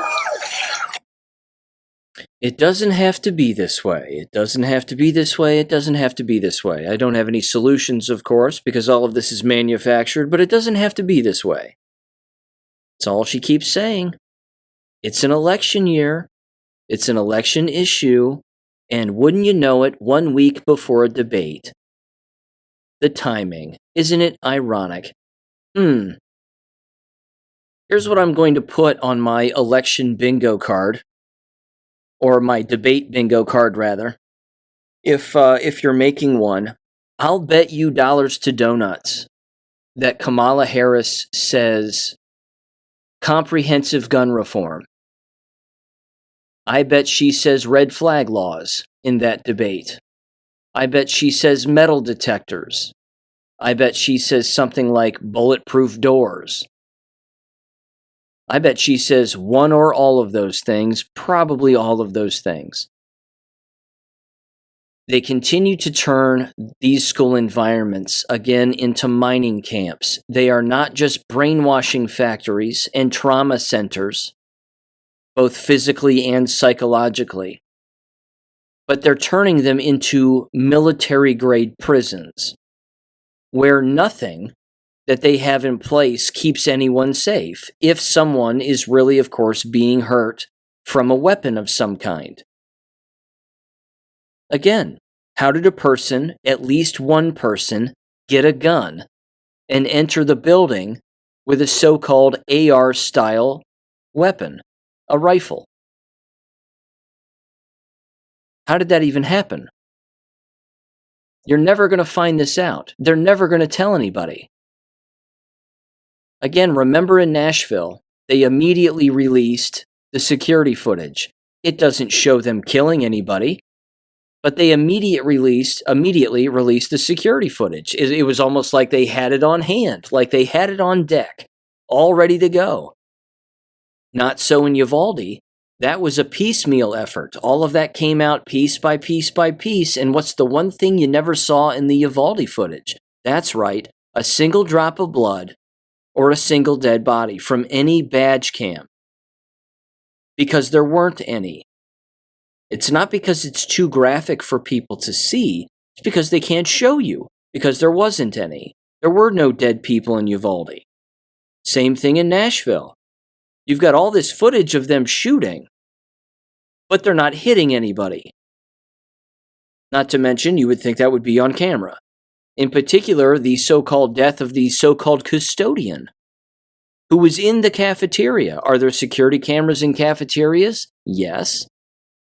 It doesn't have to be this way. It doesn't have to be this way. It doesn't have to be this way. I don't have any solutions, of course, because all of this is manufactured, but it doesn't have to be this way. That's all she keeps saying. It's an election year. It's an election issue. And wouldn't you know it, 1 week before a debate. The timing. Isn't it ironic? Here's what I'm going to put on my election bingo card. Or my debate bingo card, rather. If you're making one, I'll bet you dollars to donuts that Kamala Harris says comprehensive gun reform. I bet she says red flag laws in that debate. I bet she says metal detectors. I bet she says something like bulletproof doors. I bet she says one or all of those things, probably all of those things. They continue to turn these school environments again into mining camps. They are not just brainwashing factories and trauma centers, both physically and psychologically, but they're turning them into military-grade prisons, where nothing that they have in place keeps anyone safe, if someone is really, of course, being hurt from a weapon of some kind. Again, how did a person, at least one person, get a gun and enter the building with a so-called AR-style weapon, a rifle? How did that even happen? You're never going to find this out. They're never going to tell anybody. Again, remember in Nashville, they immediately released the security footage. It doesn't show them killing anybody, but they immediately released the security footage. It was almost like they had it on hand, like they had it on deck, all ready to go. Not so in Uvalde, That was a piecemeal effort. All of that came out piece by piece by piece. And what's the one thing you never saw in the Uvalde footage? That's right, a single drop of blood or a single dead body from any badge cam. Because there weren't any. It's not because it's too graphic for people to see. It's because they can't show you. Because there wasn't any. There were no dead people in Uvalde. Same thing in Nashville. You've got all this footage of them shooting, but they're not hitting anybody. Not to mention, you would think that would be on camera. In particular, the so-called death of the so-called custodian who was in the cafeteria. Are there security cameras in cafeterias? Yes.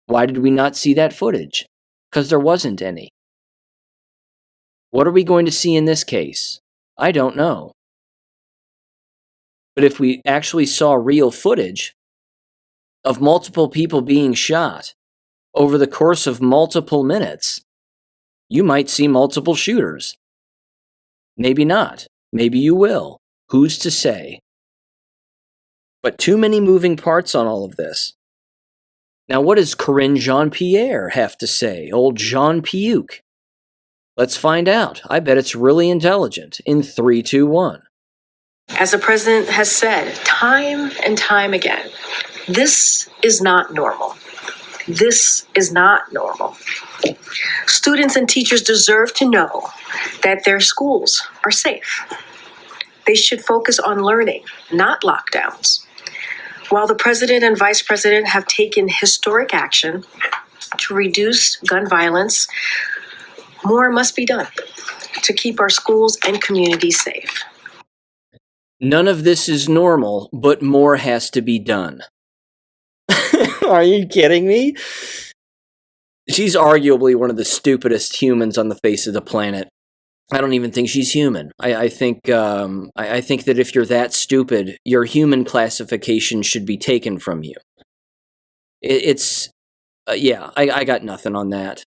Why did we not see that footage? Because there wasn't any. What are we going to see in this case? I don't know. But if we actually saw real footage of multiple people being shot over the course of multiple minutes, you might see multiple shooters. Maybe not. Maybe you will. Who's to say? But too many moving parts on all of this. Now, what does Corinne Jean-Pierre have to say? Old Jean Puke. Let's find out. I bet it's really intelligent. In 3, 2, 1. As the president has said time and time again, this is not normal. This is not normal. Students and teachers deserve to know that their schools are safe. They should focus on learning, not lockdowns. While the president and vice president have taken historic action to reduce gun violence, more must be done to keep our schools and communities safe. None of this is normal, but more has to be done. Are you kidding me? She's arguably one of the stupidest humans on the face of the planet. I don't even think she's human. I think that if you're that stupid, your human classification should be taken from you. I got nothing on that.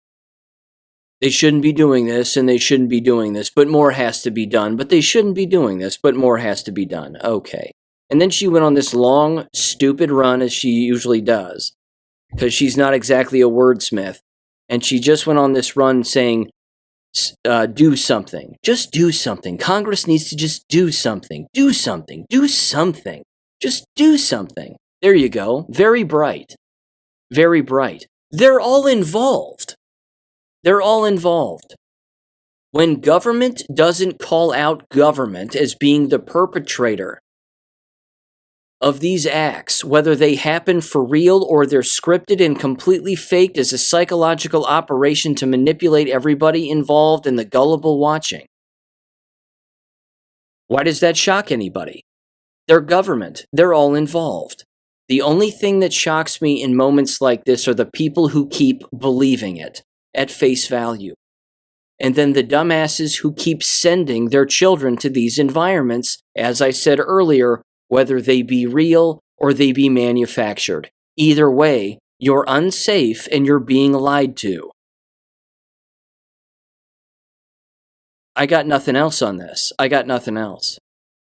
They shouldn't be doing this, and they shouldn't be doing this, but more has to be done. But they shouldn't be doing this, but more has to be done. Okay. And then she went on this long, stupid run, as she usually does, because she's not exactly a wordsmith. And she just went on this run saying, do something. Just do something. Congress needs to just do something. Do something. Do something. Just do something. There you go. Very bright. Very bright. They're all involved. They're all involved. When government doesn't call out government as being the perpetrator of these acts, whether they happen for real or they're scripted and completely faked as a psychological operation to manipulate everybody involved and the gullible watching, why does that shock anybody? They're government. They're all involved. The only thing that shocks me in moments like this are the people who keep believing it at face value. And then the dumbasses who keep sending their children to these environments, as I said earlier, whether they be real or they be manufactured. Either way, you're unsafe and you're being lied to. I got nothing else on this. I got nothing else.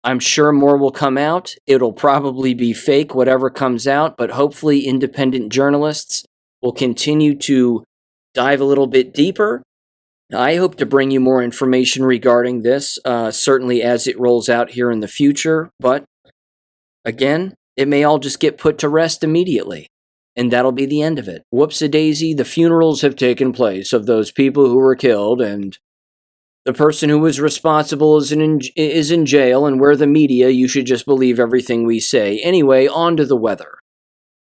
I'm sure more will come out. It'll probably be fake, whatever comes out, but hopefully independent journalists will continue to dive a little bit deeper. I hope to bring you more information regarding this, certainly as it rolls out here in the future, but again, it may all just get put to rest immediately, and that'll be the end of it. Whoops-a-daisy, the funerals have taken place of those people who were killed, and the person who was responsible is in jail, and we're the media, you should just believe everything we say. Anyway, on to the weather.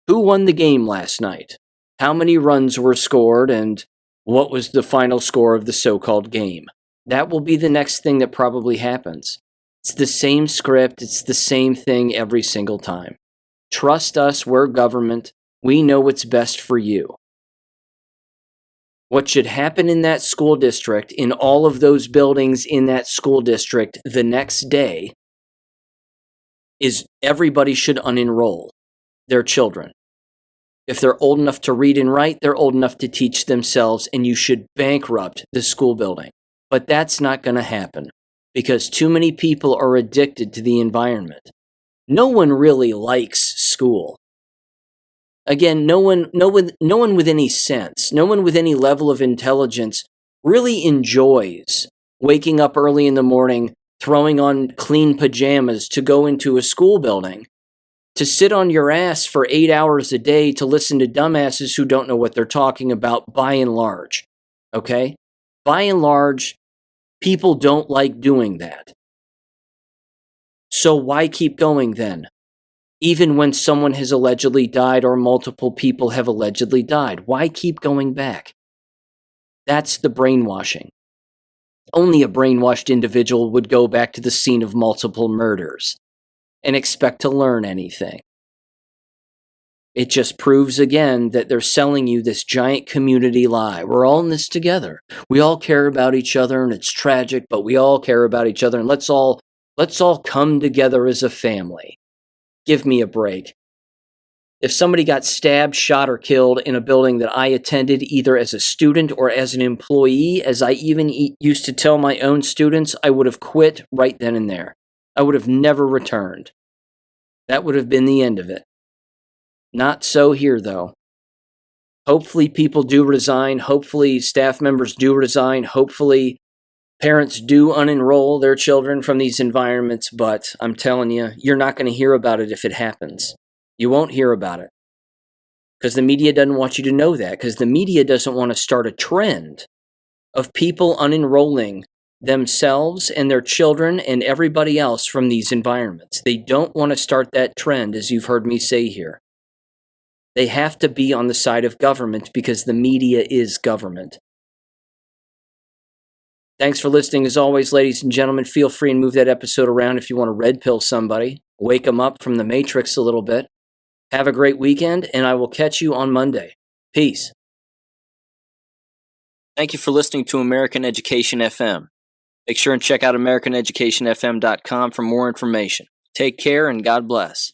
Who won the game last night? How many runs were scored, and what was the final score of the so-called game? That will be the next thing that probably happens. It's the same script. It's the same thing every single time. Trust us. We're government. We know what's best for you. What should happen in that school district, in all of those buildings in that school district the next day, is everybody should unenroll their children. If they're old enough to read and write, they're old enough to teach themselves, and you should bankrupt the school building. But that's not going to happen because too many people are addicted to the environment. No one really likes school. Again, no one with any sense, no one with any level of intelligence really enjoys waking up early in the morning, throwing on clean pajamas to go into a school building, to sit on your ass for 8 hours a day to listen to dumbasses who don't know what they're talking about, by and large. Okay? By and large, people don't like doing that. So why keep going then? Even when someone has allegedly died or multiple people have allegedly died, why keep going back? That's the brainwashing. Only a brainwashed individual would go back to the scene of multiple murders and expect to learn anything. It just proves again that they're selling you this giant community lie. We're all in this together. We all care about each other, and it's tragic, but we all care about each other, and let's all come together as a family. Give me a break. If somebody got stabbed, shot, or killed in a building that I attended either as a student or as an employee, as I even used to tell my own students, I would have quit right then and there. I would have never returned. That would have been the end of it. Not so here, though. Hopefully people do resign. Hopefully staff members do resign. Hopefully parents do unenroll their children from these environments. But I'm telling you, you're not going to hear about it if it happens. You won't hear about it. Because the media doesn't want you to know that. Because the media doesn't want to start a trend of people unenrolling themselves and their children and everybody else from these environments. They don't want to start that trend, as you've heard me say here. They have to be on the side of government because the media is government. Thanks for listening. As always, ladies and gentlemen, feel free and move that episode around if you want to red pill somebody. Wake them up from the matrix a little bit. Have a great weekend, and I will catch you on Monday. Peace. Thank you for listening to American Education FM. Make sure and check out AmericanEducationFM.com for more information. Take care and God bless.